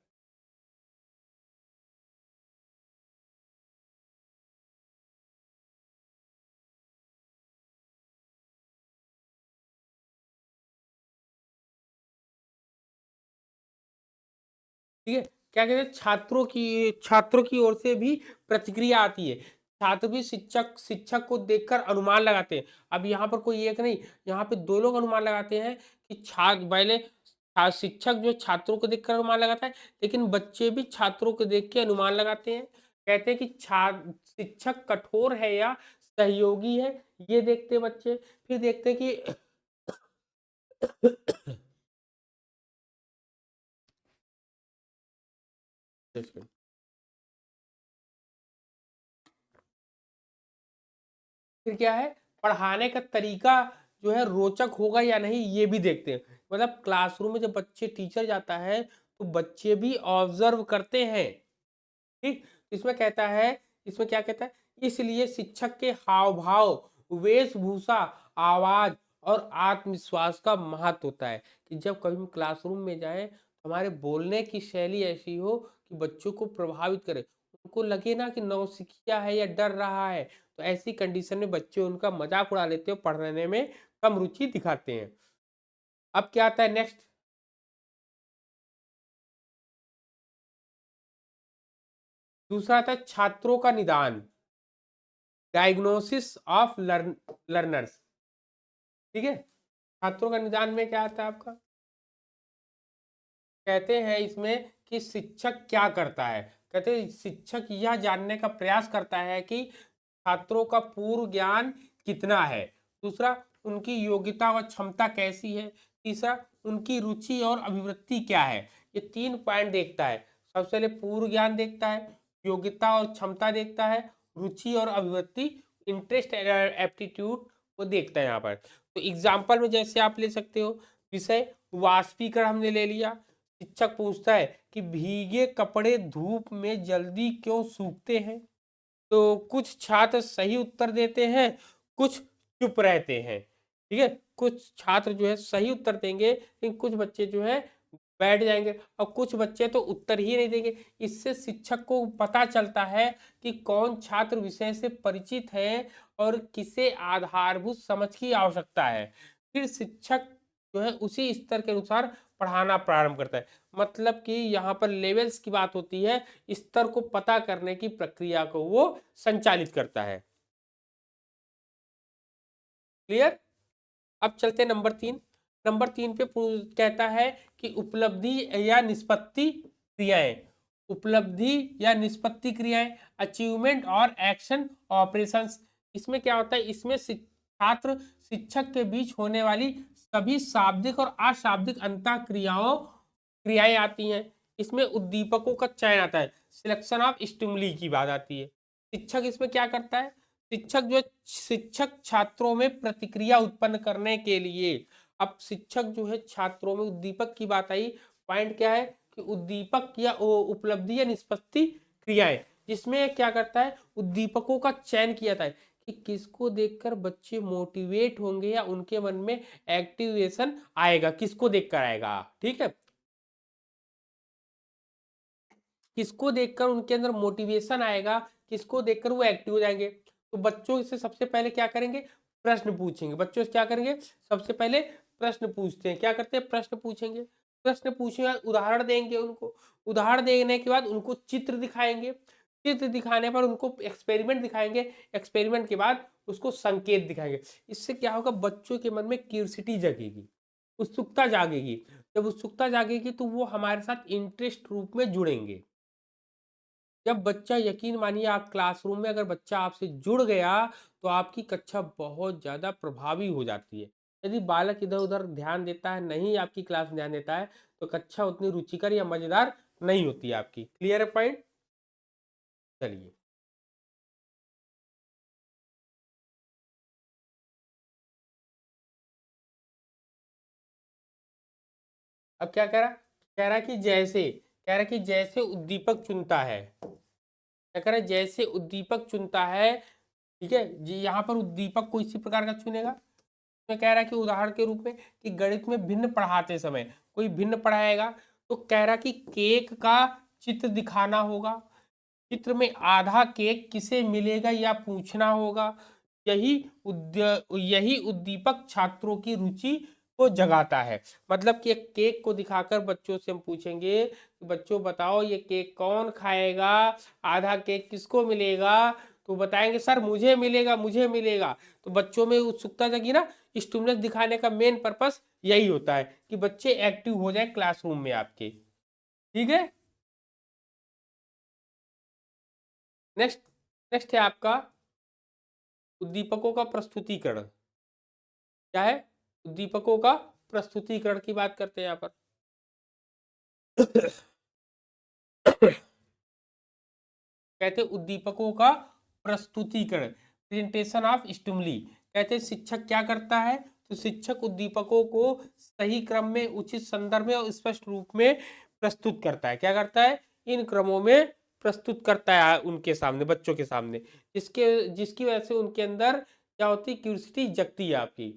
ठीक है, क्या कहते हैं, छात्रों की ओर से भी प्रतिक्रिया आती है। छात्र भी शिक्षक शिक्षक को देखकर अनुमान लगाते हैं। अब यहाँ पर कोई एक नहीं, यहाँ पे दो लोग अनुमान लगाते हैं कि छात्र पहले शिक्षक जो छात्रों को देखकर अनुमान लगाता है, लेकिन बच्चे भी छात्रों को देख के अनुमान लगाते हैं। कहते हैं कि शिक्षक कठोर है या सहयोगी है, ये देखते हैं बच्चे। फिर देखते हैं कि फिर क्या है, पढ़ाने का तरीका जो है रोचक होगा या नहीं, ये भी देखते हैं। मतलब क्लासरूम में जब बच्चे टीचर जाता है तो बच्चे भी ऑब्जर्व करते हैं। ठीक, इसमें कहता है, इसमें क्या कहता है, इसलिए शिक्षक के हाव भाव, वेशभूषा, आवाज और आत्मविश्वास का महत्व होता है कि जब कभी हम क्लासरूम में जाएं तो हमारे बोलने की शैली ऐसी हो कि बच्चों को प्रभावित करे, उनको लगे ना कि नौसिखिया है या डर रहा है। तो ऐसी कंडीशन में बच्चे उनका मजाक उड़ा लेते हैं, पढ़ने में कम रुचि दिखाते हैं। अब क्या आता है नेक्स्ट, दूसरा आता है छात्रों का निदान, डायग्नोसिस ऑफ लर्नर्स। ठीक है, छात्रों का निदान में क्या आता है आपका, कहते हैं इसमें कि शिक्षक क्या करता है। कहते हैं शिक्षक यह जानने का प्रयास करता है कि छात्रों का पूर्व ज्ञान कितना है, दूसरा उनकी योग्यता और क्षमता कैसी है, तीसरा उनकी रुचि और अभिवृत्ति क्या है। ये 3 पॉइंट देखता है। सबसे पहले पूर्व ज्ञान देखता है, योग्यता और क्षमता देखता है, रुचि और अभिवृत्ति, इंटरेस्ट एप्टीट्यूड को देखता है यहाँ पर। तो एग्जाम्पल में जैसे आप ले सकते हो, विषय वाष्पीकरण हमने ले लिया। शिक्षक पूछता है कि भीगे कपड़े धूप में जल्दी क्यों सूखते हैं। तो कुछ छात्र सही उत्तर देते हैं, कुछ चुप रहते हैं। ठीक है, कुछ छात्र जो है सही उत्तर देंगे, लेकिन कुछ बच्चे जो है बैठ जाएंगे और कुछ बच्चे तो उत्तर ही नहीं देंगे। इससे शिक्षक को पता चलता है कि कौन छात्र विषय से परिचित है और किसे आधारभूत समझ की आवश्यकता है। फिर शिक्षक जो है उसी स्तर के अनुसार पढ़ाना प्रारंभ करता है। मतलब कि यहाँ पर लेवल्स की बात होती है, स्तर को पता करने की प्रक्रिया को वो संचालित करता है। क्लियर। अब चलते नंबर 3। नंबर 3 पे कहता है कि उपलब्धि या निष्पत्ति क्रियाएं, उपलब्धि या निष्पत्ति क्रियाएं, अचीवमेंट और एक्शन ऑपरेशंस। इसमें क्या होता है, इसमें छात्र शिक्षक के बीच होने वाली सभी शाब्दिक और अशाब्दिक अंतः क्रियाएं आती हैं। इसमें उद्दीपकों का चयन आता है, सिलेक्शन ऑफ स्टिमुली की बात आती है। शिक्षक इसमें क्या करता है, शिक्षक छात्रों में प्रतिक्रिया उत्पन्न करने के लिए, अब शिक्षक जो है छात्रों में उद्दीपक की बात आई, पॉइंट क्या है कि उद्दीपक या उपलब्धि या निष्पत्ति क्रियाएं, जिसमें क्या करता है उद्दीपकों का चयन किया जाता है कि किसको देखकर बच्चे मोटिवेट होंगे या उनके मन में एक्टिवेशन आएगा, किसको देखकर आएगा। ठीक है, किसको देखकर उनके अंदर मोटिवेशन आएगा, किसको देखकर वो एक्टिव हो जाएंगे। तो बच्चों से सबसे पहले क्या करेंगे, प्रश्न पूछेंगे। बच्चों से क्या करेंगे, सबसे पहले प्रश्न पूछते हैं। क्या करते हैं, प्रश्न पूछेंगे। प्रश्न पूछेंगे, उदाहरण देंगे उनको। उदाहरण देने के बाद उनको चित्र दिखाएंगे। चित्र दिखाने पर उनको एक्सपेरिमेंट दिखाएंगे। एक्सपेरिमेंट के बाद उसको संकेत दिखाएंगे। इससे क्या होगा, बच्चों के मन में क्यूरियोसिटी जगेगी, उत्सुकता जागेगी। जब उत्सुकता जागेगी तो वो हमारे साथ इंटरेस्ट रूप में जुड़ेंगे। जब बच्चा, यकीन मानिए आप क्लासरूम में अगर बच्चा आपसे जुड़ गया तो आपकी कक्षा बहुत ज़्यादा प्रभावी हो जाती है। यदि बालक इधर उधर ध्यान देता है, नहीं आपकी क्लास में ध्यान देता है, तो कक्षा उतनी रुचिकर या मज़ेदार नहीं होती है आपकी। क्लियर है पॉइंट। चलिए, अब क्या कह रहा, कह रहा कि जैसे, कह रहा कि जैसे उद्दीपक चुनता है, क्या कह रहा है, जैसे उद्दीपक चुनता है। ठीक है जी, यहाँ पर उद्दीपक को इसी प्रकार का चुनेगा। मैं कह रहा कि उदाहरण के रूप में कि गणित में भिन्न पढ़ाते समय कोई भिन्न पढ़ाएगा, तो कह रहा कि केक का चित्र दिखाना होगा। चित्र में आधा केक किसे मिलेगा या पूछना होगा। यही उद्दीपक छात्रों की रुचि को जगाता है। मतलब कि एक केक को दिखाकर बच्चों से हम पूछेंगे कि बच्चों बताओ ये केक कौन खाएगा, आधा केक किसको मिलेगा। तो बताएंगे सर मुझे मिलेगा, मुझे मिलेगा। तो बच्चों में उत्सुकता जगी ना। स्टिमुलस दिखाने का मेन पर्पस यही होता है कि बच्चे एक्टिव हो जाए क्लासरूम में आपके। ठीक है। नेक्स्ट नेक्स्ट है आपका उद्दीपकों का प्रस्तुतिकरण। क्या है? उद्दीपकों का प्रस्तुतिकरण की बात करते हैं यहाँ पर। कहते हैं उद्दीपकों का प्रस्तुतिकरण, प्रेजेंटेशन ऑफ स्टिमुली। कहते हैं शिक्षक क्या करता है? तो शिक्षक उद्दीपकों को सही क्रम में, उचित संदर्भ में और स्पष्ट रूप में प्रस्तुत करता है। क्या करता है? इन क्रमों में प्रस्तुत करता है उनके सामने, बच्चों के सामने, जिसकी वजह से उनके अंदर क्या होती है? क्यूरियोसिटी जगती है आपकी।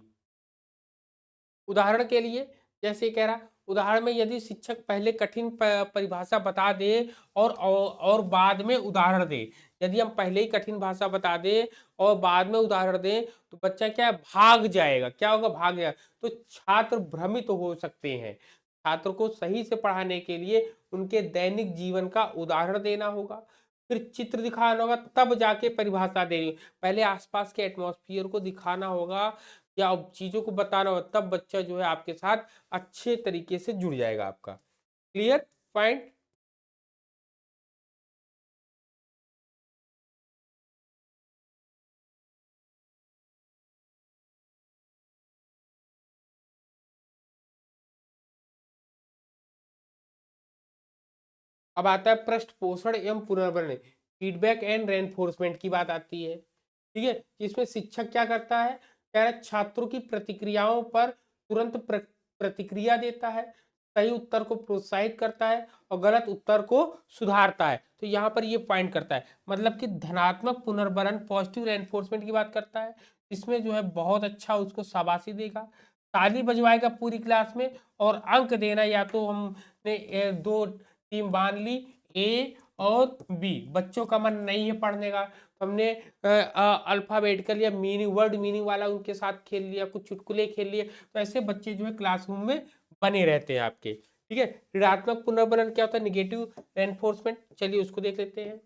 उदाहरण के लिए जैसे कह रहा, उदाहरण में यदि शिक्षक पहले कठिन परिभाषा बता दे और बाद में उदाहरण दे। यदि हम पहले ही कठिन भाषा बता दें और बाद में उदाहरण दें तो बच्चा क्या है? भाग जाएगा। क्या होगा? भाग जाएगा। तो छात्र भ्रमित हो सकते हैं। छात्र को सही से पढ़ाने के लिए उनके दैनिक जीवन का उदाहरण देना होगा, फिर चित्र दिखाना होगा, तब जाके परिभाषा देनी। पहले आसपास के एटमॉस्फेयर को दिखाना होगा या चीजों को बताना होगा, तब बच्चा जो है आपके साथ अच्छे तरीके से जुड़ जाएगा आपका। Clear point? अब आता है पृष्ठ पोषण एवं पुनर्वरण, फीडबैक एंड रेनफोर्समेंट की बात आती है। ठीक है। इसमें शिक्षक क्या करता है? कह रहा है छात्रों की प्रतिक्रियाओं पर तुरंत प्रतिक्रिया देता है, सही उत्तर को प्रोत्साहित करता है और गलत उत्तर को सुधारता है। तो यहाँ पर ये पॉइंट करता है, मतलब कि धनात्मक पुनर्वरण, पॉजिटिव रेनफोर्समेंट की बात करता है। इसमें जो है बहुत अच्छा उसको शाबाशी देगा, ताली बजवाएगा पूरी क्लास में, और अंक देना, या तो हमने दो टीम बांध ली, ए और बी। बच्चों का मन नहीं है पढ़ने का तो हमने अल्फाबेटिकल या मीनिंग, वर्ड मीनिंग वाला उनके साथ खेल लिया, कुछ चुटकुले खेल लिए। तो ऐसे बच्चे जो है क्लासरूम में बने रहते हैं आपके। ठीक है। ऋणात्मक पुनर्वलन क्या होता है? Negative enforcement. चलिए उसको देख लेते हैं।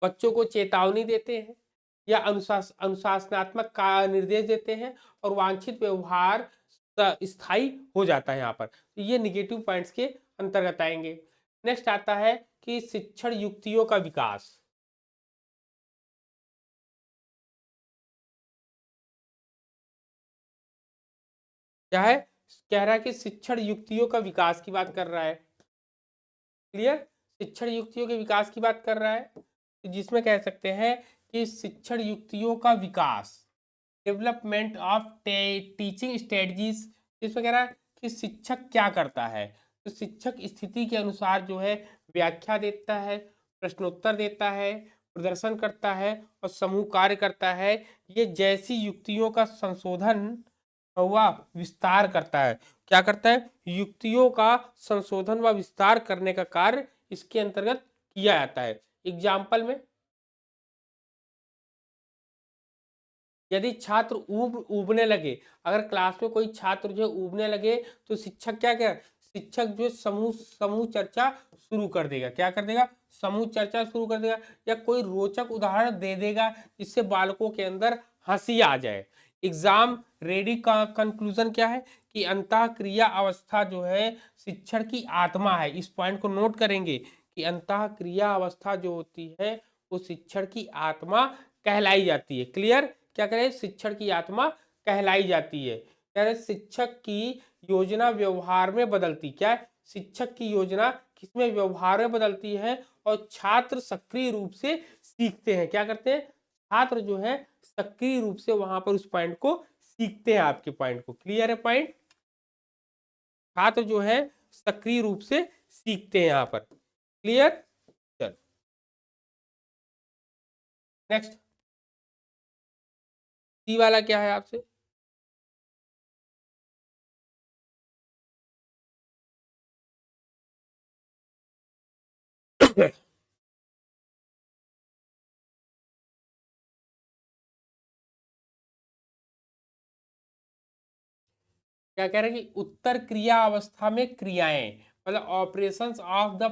बच्चों को चेतावनी देते हैं या अनुशासनात्मक का निर्देश देते हैं और वांछित व्यवहार स्थायी हो जाता है यहाँ पर। तो ये निगेटिव पॉइंट्स के अंतर्गत आएंगे। नेक्स्ट आता है कि शिक्षण युक्तियों का विकास। क्या है? कह रहा है कि शिक्षण युक्तियों का विकास की बात कर रहा है। क्लियर? शिक्षण युक्तियों के विकास की बात कर रहा है, जिसमें कह सकते हैं कि शिक्षण युक्तियों का विकास, डेवलपमेंट ऑफ टीचिंग स्ट्रेटजीज। इसमें कह रहा है कि शिक्षक क्या करता है? तो शिक्षक स्थिति के अनुसार जो है व्याख्या देता है, प्रश्नोत्तर देता है, प्रदर्शन करता है और समूह कार्य करता है। ये जैसी युक्तियों का संशोधन हुआ विस्तार करता है। क्या करता है? युक्तियों का संशोधन व विस्तार करने का कार्य इसके अंतर्गत किया जाता है। एग्जाम्पल में, यदि छात्र उबने लगे, अगर क्लास में कोई छात्र जो उबने लगे तो शिक्षक क्या क्या शिक्षक जो समूह समूह चर्चा शुरू कर देगा। क्या कर देगा? समूह चर्चा शुरू कर देगा, या कोई रोचक उदाहरण दे देगा जिससे बालकों के अंदर हंसी आ जाए। एग्जाम रेडी का कंक्लूजन क्या है? कि अंतः क्रिया अवस्था जो है शिक्षण की आत्मा है। इस पॉइंट को नोट करेंगे कि अंतः क्रिया अवस्था जो होती है वो शिक्षण की आत्मा कहलाई जाती है। क्लियर? क्या करें? शिक्षण की आत्मा कहलाई जाती है। कह रहे शिक्षक की योजना व्यवहार में बदलती, क्या है? शिक्षक की योजना किसमें? व्यवहार में बदलती है और छात्र सक्रिय रूप से सीखते हैं। क्या करते हैं? छात्र जो है सक्रिय रूप से वहां पर उस पॉइंट को सीखते हैं। आपके पॉइंट को क्लियर है? पॉइंट, छात्र जो है सक्रिय रूप से सीखते हैं यहां पर। क्लियर? चल नेक्स्ट, सी वाला क्या है आपसे? क्या कह रहे हैं कि उत्तर क्रिया अवस्था में क्रियाएं, मतलब operations of the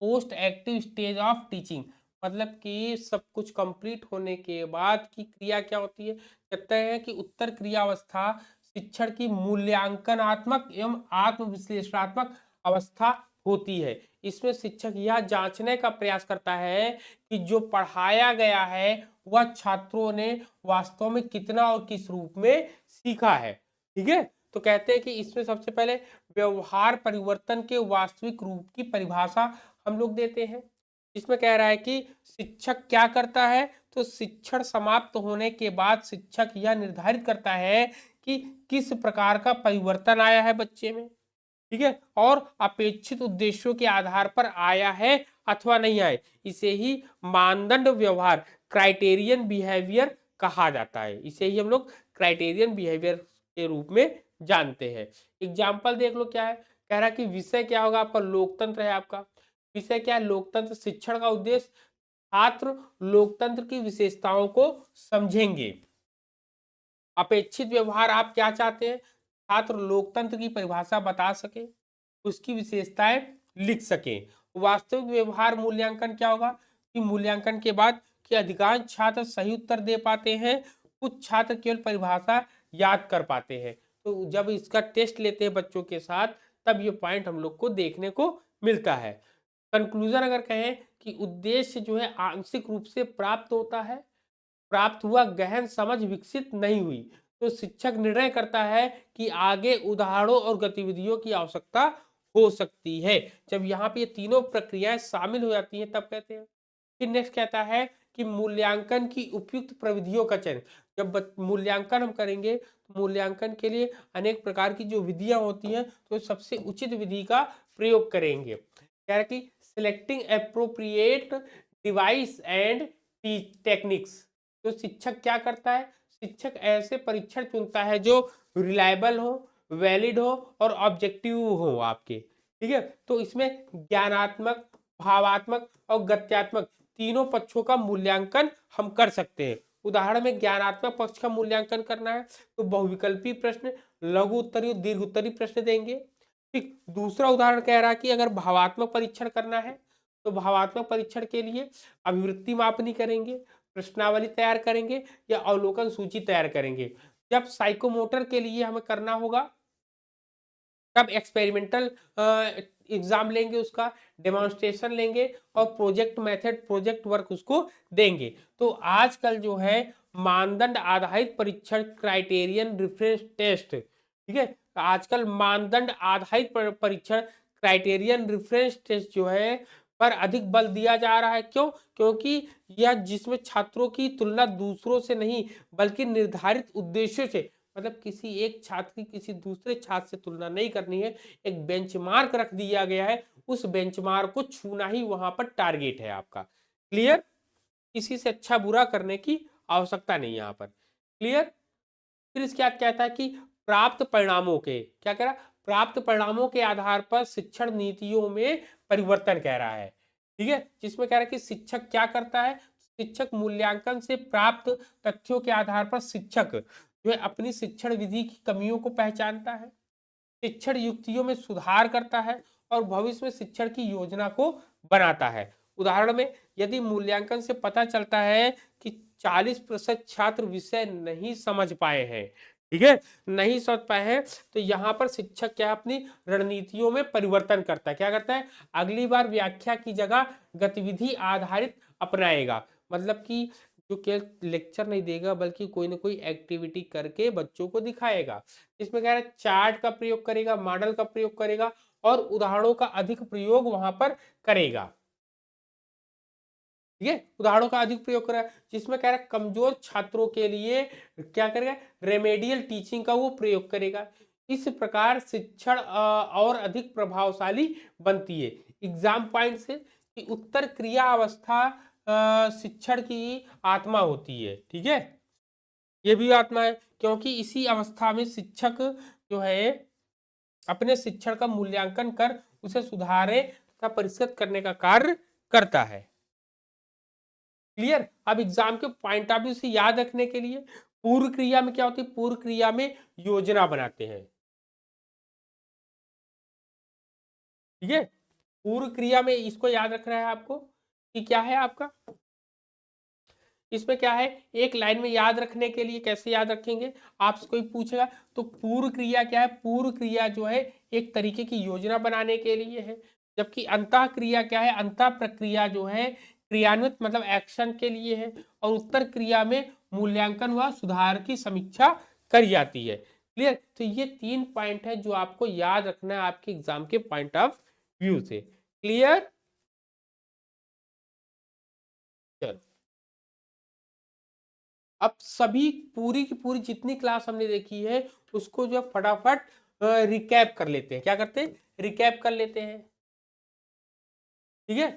post active stage of teaching. मतलब कि सब कुछ कंप्लीट होने के बाद की क्रिया क्या होती है? कहते हैं कि उत्तर क्रियावस्था शिक्षण की मूल्यांकनात्मक एवं आत्म विश्लेषणात्मक अवस्था होती है। इसमें शिक्षक यह जांचने का प्रयास करता है कि जो पढ़ाया गया है वह छात्रों ने वास्तव में कितना और किस रूप में सीखा है। ठीक है, तो कहते हैं कि इसमें सबसे पहले व्यवहार परिवर्तन के वास्तविक रूप की परिभाषा हम लोग देते हैं। इसमें कह रहा है कि शिक्षक क्या करता है, तो शिक्षण समाप्त होने के बाद शिक्षक यह निर्धारित करता है कि किस प्रकार का परिवर्तन आया है बच्चे में। ठीक है, और अपेक्षित उद्देश्यों के आधार पर आया है अथवा नहीं आए, इसे ही मानदंड व्यवहार क्राइटेरियन बिहेवियर कहा जाता है। इसे ही हम लोग क्राइटेरियन बिहेवियर के रूप में जानते हैं। एग्जाम्पल देख लो क्या है, कह रहा है कि विषय क्या होगा आपका, लोकतंत्र है आपका। विषय क्या है, लोकतंत्र। शिक्षण का उद्देश्य छात्र लोकतंत्र की विशेषताओं को समझेंगे। अपेक्षित व्यवहार आप क्या चाहते हैं, छात्र लोकतंत्र की परिभाषा बता सके, उसकी विशेषताएं लिख सकें। वास्तविक व्यवहार मूल्यांकन क्या होगा कि मूल्यांकन के बाद कि अधिकांश छात्र सही उत्तर दे पाते हैं, कुछ छात्र केवल परिभाषा याद कर पाते हैं। तो जब इसका टेस्ट लेते हैं बच्चों के साथ, तब ये पॉइंट हम लोग को देखने को मिलता है। कंक्लूजन अगर कहें कि उद्देश्य जो है आंशिक रूप से प्राप्त होता है, प्राप्त हुआ, गहन समझ विकसित नहीं हुई, तो शिक्षक निर्णय करता है कि आगे उदाहरणों और गतिविधियों की आवश्यकता हो सकती है। जब यहाँ पे ये तीनों प्रक्रियाएं शामिल हो जाती हैं तब कहते हैं। फिर नेक्स्ट कहता है कि मूल्यांकन की उपयुक्त प्रविधियों का चयन। जब मूल्यांकन हम करेंगे तो मूल्यांकन के लिए अनेक प्रकार की जो विधियां होती हैं, तो सबसे उचित विधि का प्रयोग करेंगे। कह रहा है कि selecting appropriate device and techniques. तो शिक्षक क्या करता है, शिक्षक ऐसे परीक्षण चुनता है जो रिलायबल हो, वैलिड हो और ऑब्जेक्टिव हो आपके। ठीक है, तो इसमें ज्ञानात्मक, भावात्मक और गत्यात्मक तीनों पक्षों का मूल्यांकन हम कर सकते हैं। उदाहरण में ज्ञानात्मक पक्ष का मूल्यांकन करना है तो बहुविकल्पी प्रश्न, लघु उत्तरीय, दीर्घ उत्तरीय प्रश्न देंगे। ठीक, दूसरा उदाहरण कह रहा है कि अगर भावात्मक परीक्षण करना है तो भावात्मक परीक्षण के लिए अभिवृत्ति मापनी करेंगे, प्रश्नावली तैयार करेंगे या अवलोकन सूची तैयार करेंगे। जब साइकोमोटर के लिए हमें करना होगा तब एक्सपेरिमेंटल एग्जाम लेंगे, उसका डेमोन्स्ट्रेशन लेंगे और प्रोजेक्ट मेथड, प्रोजेक्ट वर्क उसको देंगे। तो आजकल जो है मानदंड आधारित परीक्षण, क्राइटेरियन रेफरेंस टेस्ट, ठीक है, आजकल मानदंड आधारित परीक्षण, क्राइटेरियन रेफरेंस टेस्ट जो है पर अधिक बल दिया जा रहा है। क्यों? क्योंकि यह जिसमें छात्रों की तुलना दूसरों से नहीं बल्कि निर्धारित उद्देश्यों से, मतलब किसी एक छात्र की किसी दूसरे छात्र से तुलना नहीं करनी है, एक बेंचमार्क रख दिया गया है, उस बेंचमार्क को छूना ही वहां पर टारगेट है आपका। क्लियर? किसी से अच्छा बुरा करने की आवश्यकता नहीं यहाँ पर। क्लियर? फिर इसके बाद कहता है कि प्राप्त परिणामों के, क्या कह रहा है, प्राप्त परिणामों के आधार पर शिक्षण नीतियों में परिवर्तन कह रहा है। ठीक है, जिसमें कह रहा है कि शिक्षक क्या करता है, शिक्षक मूल्यांकन से प्राप्त तथ्यों के आधार पर शिक्षक जो है अपनी शिक्षण विधि की कमियों को पहचानता है, शिक्षण युक्तियों में सुधार करता है और भविष्य में शिक्षण की योजना को बनाता है। उदाहरण में यदि मूल्यांकन से पता चलता है कि 40% छात्र विषय नहीं समझ पाए हैं, ठीक है, नहीं समझ पाए हैं, तो यहाँ पर शिक्षक क्या अपनी रणनीतियों में परिवर्तन करता है। क्या करता है, अगली बार व्याख्या की जगह गतिविधि आधारित अपनाएगा। मतलब कि जो केवल लेक्चर नहीं देगा बल्कि कोई ना कोई एक्टिविटी करके बच्चों को दिखाएगा। इसमें कह रहा है चार्ट का प्रयोग करेगा, मॉडल का प्रयोग करेगा और उदाहरणों का अधिक प्रयोग वहां पर करेगा। ठीक है, उदाहरणों का अधिक प्रयोग करेगा, जिसमें कह रहा है कमजोर छात्रों के लिए क्या करेगा, रेमेडियल टीचिंग का वो प्रयोग करेगा। इस प्रकार शिक्षण और अधिक प्रभावशाली बनती है। एग्जाम पॉइंट से कि उत्तर क्रिया अवस्था शिक्षण की आत्मा होती है। ठीक है, ये भी आत्मा है क्योंकि इसी अवस्था में शिक्षक जो है अपने शिक्षण का मूल्यांकन कर उसे सुधारे तथा परिष्कृत करने का कार्य करता है। क्लियर? अब एग्जाम के पॉइंट ऑफ व्यू से याद रखने के लिए पूर्व क्रिया में क्या होती है, पूर्व क्रिया में योजना बनाते हैं। ठीक है, पूर्व क्रिया में इसको याद रखना है आपको कि क्या है आपका, इसमें क्या है, एक लाइन में याद रखने के लिए कैसे याद रखेंगे, आपसे कोई पूछेगा तो पूर्व क्रिया क्या है, पूर्व क्रिया जो है एक तरीके की योजना बनाने के लिए है, जबकि अंतः क्रिया क्या है, अंतः प्रक्रिया जो है क्रियान्वित मतलब एक्शन के लिए है, और उत्तर क्रिया में मूल्यांकन व सुधार की समीक्षा करी जाती है। क्लियर, तो ये 3 पॉइंट है जो आपको याद रखना है आपके एग्जाम के पॉइंट ऑफ व्यू से। क्लियर, चलो अब सभी पूरी की पूरी जितनी क्लास हमने देखी है उसको जो फटाफट रिकैप कर लेते हैं, क्या करते हैं, रिकैप कर लेते हैं। ठीक है,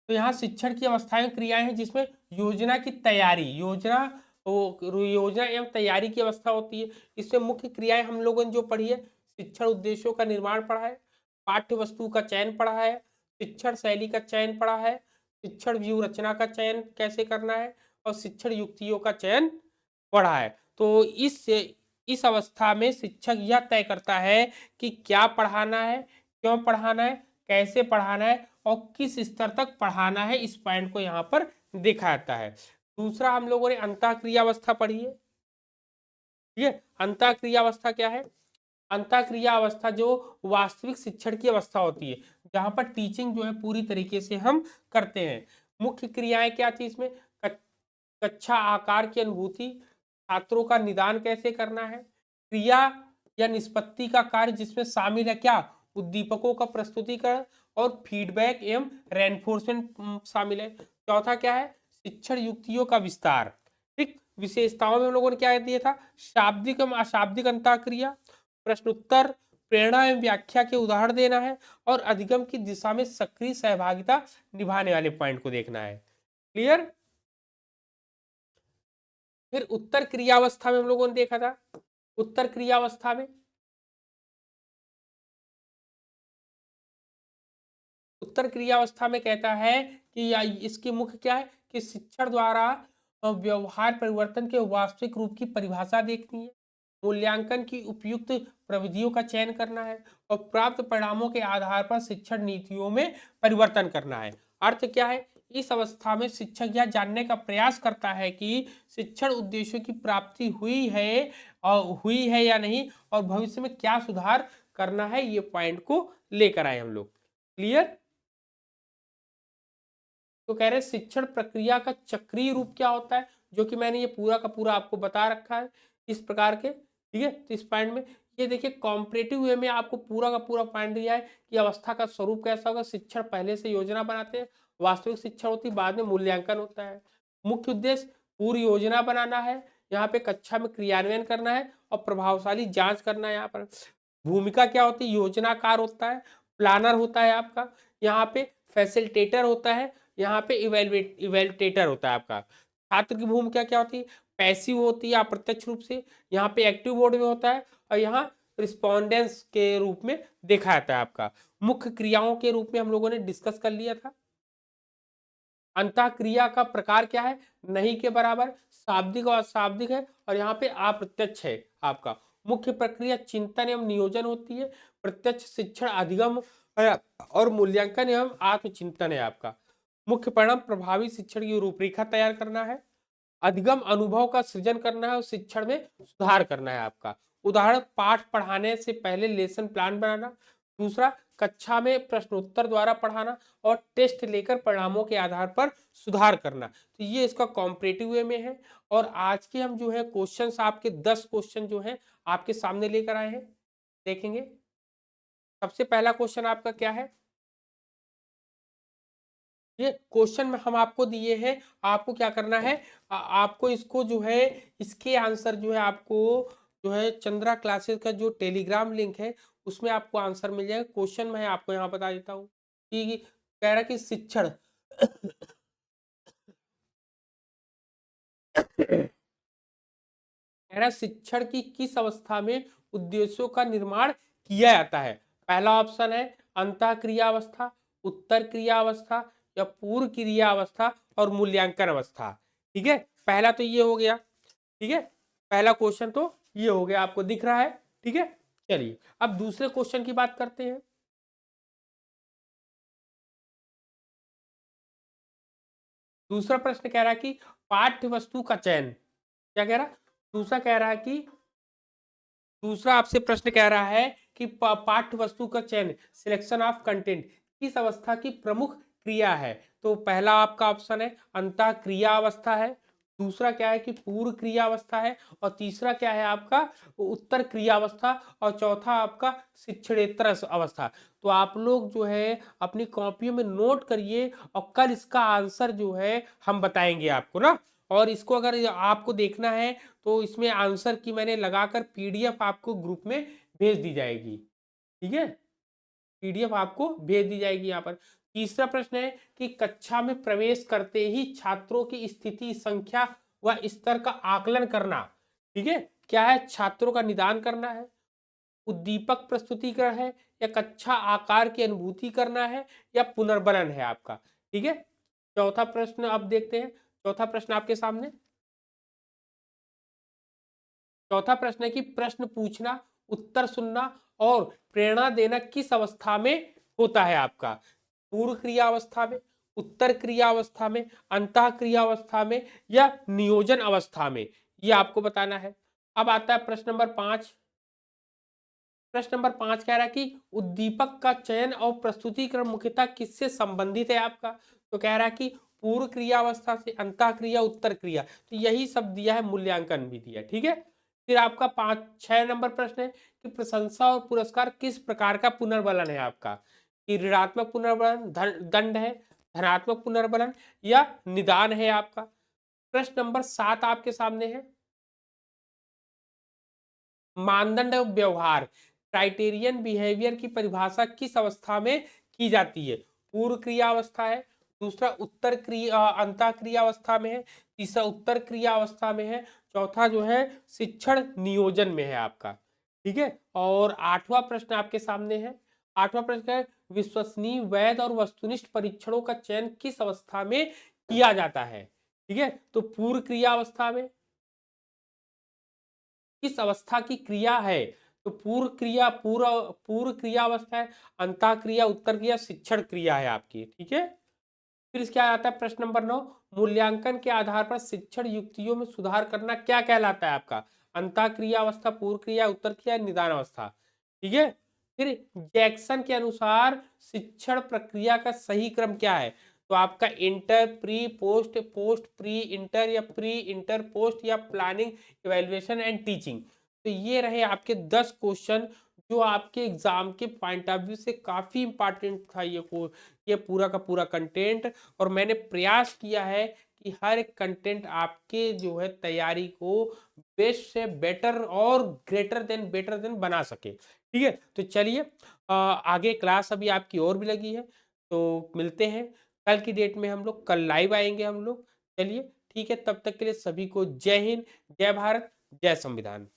तो यहाँ शिक्षण की अवस्थाएं क्रियाएं हैं जिसमें योजना की तैयारी, योजना एवं तैयारी की अवस्था होती है। इसमें मुख्य क्रियाएं हम लोगों ने जो पढ़ी है, शिक्षण उद्देश्यों का निर्माण पढ़ा है, पाठ्य वस्तु का चयन पढ़ा है, शिक्षण शैली का चयन पढ़ा है, शिक्षण व्यू रचना का चयन कैसे करना है, और शिक्षण युक्तियों का चयन पढ़ा है। तो इस अवस्था में शिक्षक यह तय करता है कि क्या पढ़ाना है, क्यों पढ़ाना है, कैसे पढ़ाना है और किस स्तर तक पढ़ाना है, इस पॉइंट को यहाँ पर देखा जाता है। दूसरा हम लोगों ने अंतःक्रिया अवस्था पढ़ी है। ठीक है, अंतःक्रिया अवस्था क्या है, अंतःक्रिया अवस्था जो वास्तविक शिक्षण की अवस्था होती है, जहां पर टीचिंग जो है पूरी तरीके से हम करते हैं। मुख्य क्रियाएं क्या थी इसमें, कक्षा आकार की अनुभूति, छात्रों का निदान कैसे करना है, क्रिया या निष्पत्ति का कार्य जिसमें शामिल है क्या, उद्दीपकों का प्रस्तुतिकरण और फीडबैक एवं रेनफोर्समेंट शामिल है। चौथा क्या है, शिक्षण युक्तियों का विस्तार। ठीक, विशेषताओं में हम लोगों ने क्या दिया था, शाब्दिक एवं अशाब्दिक अंतःक्रिया, प्रश्नोत्तर, प्रेरणा एवं व्याख्या के उदाहरण देना है, और अधिगम की दिशा में सक्रिय सहभागिता निभाने वाले पॉइंट को देखना है। क्लियर, फिर उत्तर क्रियावस्था में हम लोगों ने देखा था, उत्तर क्रियावस्था में, उत्तर क्रियावस्था में कहता है कि इसकी मुख्य क्या है कि शिक्षण द्वारा व्यवहार परिवर्तन के वास्तविक रूप की परिभाषा देखनी है, मूल्यांकन की उपयुक्त प्रविधियों का चयन करना है, और प्राप्त परिणामों के आधार पर शिक्षण नीतियों में परिवर्तन करना है। अर्थ क्या है, इस अवस्था में शिक्षक यह जानने का प्रयास करता है कि शिक्षण उद्देश्यों की प्राप्ति हुई है या नहीं, और भविष्य में क्या सुधार करना है, ये पॉइंट को लेकर आए हम लोग। क्लियर, तो कह रहे शिक्षण प्रक्रिया का चक्रीय रूप क्या होता है, जो कि मैंने ये पूरा का पूरा आपको बता रखा है इस प्रकार के। ठीक है, तो इस पॉइंट में ये देखिए कॉम्परेटिव वे में आपको पूरा का पूरा पॉइंट दिया है कि अवस्था का स्वरूप कैसा होगा, शिक्षण पहले से योजना बनाते हैं, वास्तविक शिक्षा होती है, बाद में मूल्यांकन होता है। मुख्य उद्देश्य पूरी योजना बनाना है, यहाँ पे कक्षा में क्रियान्वयन करना है और प्रभावशाली जांच करना है। यहाँ पर भूमिका क्या होती है, योजनाकार होता है, प्लानर होता है आपका, यहाँ पे फैसिलिटेटर होता है, यहाँ पे इवेल्युएटर होता है आपका। छात्र की भूमिका क्या होती है, पैसिव होती है अप्रत्यक्ष रूप से, यहाँ पे एक्टिव मोड में होता है, और यहाँ रिस्पॉन्डेंस के रूप में देखा जाता है आपका। मुख्य क्रियाओं के रूप में हम लोगों ने डिस्कस कर लिया था। अंतः क्रिया का प्रकार क्या है, नहीं के बराबर, शाब्दिक और अशाब्दिक है, और यहाँ पे अप्रत्यक्ष है आपका। मुख्य प्रक्रिया चिंतन एवं नियोजन होती है, प्रत्यक्ष शिक्षण अधिगम है, और मूल्यांकन एवं आत्मचिंतन है आपका। मुख्य परिणाम प्रभावी शिक्षण की रूपरेखा तैयार करना है, अधिगम अनुभव का सृजन करना है और शिक्षण में सुधार करना है आपका। उदाहरण, पाठ पढ़ाने से पहले लेसन प्लान बनाना। दूसरा, कक्षा में प्रश्नोत्तर द्वारा पढ़ाना, और टेस्ट लेकर परिणामों के आधार पर सुधार करना। तो ये इसका कॉम्परेटिव वे में है। और आज के हम जो है क्वेश्चंस, आपके 10 क्वेश्चन जो है आपके सामने लेकर आए हैं, देखेंगे। सबसे पहला क्वेश्चन आपका क्या है, ये क्वेश्चन में हम आपको दिए हैं, आपको क्या करना है, आपको इसको जो है, इसके आंसर जो है आपको जो है चंद्रा क्लासेस का जो टेलीग्राम लिंक है उसमें आपको आंसर मिल जाएगा। क्वेश्चन मैं आपको यहाँ बता देता हूँ कि कह रहा कि शिक्षण कह रहा शिक्षण की किस अवस्था में उद्देश्यों का निर्माण किया जाता है। पहला ऑप्शन है अंतः क्रिया अवस्था, उत्तर क्रिया अवस्था, या पूर्व क्रिया अवस्था और मूल्यांकन अवस्था। ठीक है, पहला तो ये हो गया। ठीक है, पहला क्वेश्चन तो ये हो गया, आपको दिख रहा है। ठीक है, चलिए अब दूसरे क्वेश्चन की बात करते हैं। दूसरा प्रश्न कह रहा है कि पाठ्य वस्तु का चयन, क्या कह रहा? दूसरा कह रहा है कि दूसरा आपसे प्रश्न कह रहा है कि पाठ्य वस्तु का चयन, सिलेक्शन ऑफ कंटेंट किस अवस्था की प्रमुख क्रिया है? तो पहला आपका ऑप्शन है अंतः क्रिया अवस्था है, दूसरा क्या है कि पूर्व क्रिया अवस्था है, और तीसरा क्या है आपका उत्तर क्रिया अवस्था, और चौथा आपका शिक्षणेतर अवस्था। तो आप लोग जो है अपनी कॉपियों में नोट करिए, और कल इसका आंसर जो है हम बताएंगे आपको ना। और इसको अगर आपको देखना है तो इसमें आंसर की मैंने लगाकर पीडीएफ आपको ग्रुप में भेज दी जाएगी, ठीक है? पीडीएफ आपको भेज दी जाएगी यहाँ पर। तीसरा प्रश्न है कि कक्षा में प्रवेश करते ही छात्रों की स्थिति, संख्या व स्तर का आकलन करना, ठीक है? क्या है? छात्रों का निदान करना है, उद्दीपक प्रस्तुतिकरण है, या कक्षा आकार की अनुभूति करना है, या पुनर्बलन है आपका, ठीक है? चौथा प्रश्न अब देखते हैं। चौथा प्रश्न आपके सामने, चौथा प्रश्न है कि प्रश्न पूछना, उत्तर सुनना और प्रेरणा देना किस अवस्था में होता है आपका? पूर्व क्रिया अवस्था में, उत्तर क्रिया अवस्था में, अंतः क्रिया अवस्था में, या नियोजन अवस्था में? ये आपको बताना है। अब आता है प्रश्न नंबर 5। प्रश्न नंबर 5 कह रहा है कि उद्दीपक का चयन और प्रस्तुतिकरण मुख्यतः किससे संबंधित है आपका? तो कह रहा है कि पूर्व क्रिया अवस्था से, अंतः क्रिया, उत्तर क्रिया। तो यही सब दिया है, मूल्यांकन भी दिया है, ठीक है? फिर आपका 6 नंबर प्रश्न है कि प्रशंसा और पुरस्कार किस प्रकार का पुनर्बलन है आपका? कि ऋणात्मक पुनर्बलन, दंड है, धनात्मक पुनर्बलन, या निदान है आपका? प्रश्न नंबर 7 आपके सामने है, मानदंड एवं व्यवहार, क्राइटेरियन बिहेवियर की परिभाषा किस अवस्था में की जाती है? पूर्व क्रिया अवस्था है, दूसरा उत्तर क्रिया अंतः क्रिया अवस्था में है, तीसरा उत्तर क्रिया अवस्था में है, चौथा जो है शिक्षण नियोजन में है आपका, ठीक है? और 8वां प्रश्न आपके सामने है। 8वां प्रश्न है विश्वसनीय, वैध और वस्तुनिष्ठ परीक्षणों का चयन किस अवस्था में किया जाता है? ठीक है, तो पूर्व क्रिया अवस्था में। किस अवस्था की क्रिया है? तो पूर्व क्रिया, पूर्व क्रिया अवस्था है, अंतः क्रिया, उत्तर क्रिया, शिक्षण क्रिया है आपकी, ठीक है? फिर इसके आता है प्रश्न नंबर 9, मूल्यांकन के आधार पर शिक्षण युक्तियों में सुधार करना क्या कहलाता है आपका? अंतः क्रिया अवस्था, पूर्व क्रिया, उत्तर क्रिया, निदान अवस्था, ठीक है? फिर जैक्सन के अनुसार शिक्षण प्रक्रिया का सही क्रम क्या है? तो आपका inter, pre, post, post pre inter, या प्री इंटर पोस्ट, या प्लानिंग, इवैल्यूएशन एंड टीचिंग। तो ये रहे आपके 10 क्वेश्चन जो आपके एग्जाम के पॉइंट ऑफ व्यू से काफी इंपॉर्टेंट था। ये पूरा का पूरा कंटेंट, और मैंने प्रयास किया है कि हर एक कंटेंट आपके जो है तैयारी को बेस्ट से बेटर और ग्रेटर देन बेटर देन बना सके, ठीक है? तो चलिए आगे क्लास अभी आपकी और भी लगी है, तो मिलते हैं कल की डेट में। हम लोग कल लाइव आएंगे हम लोग। चलिए ठीक है, तब तक के लिए सभी को जय हिंद, जय भारत, जय संविधान।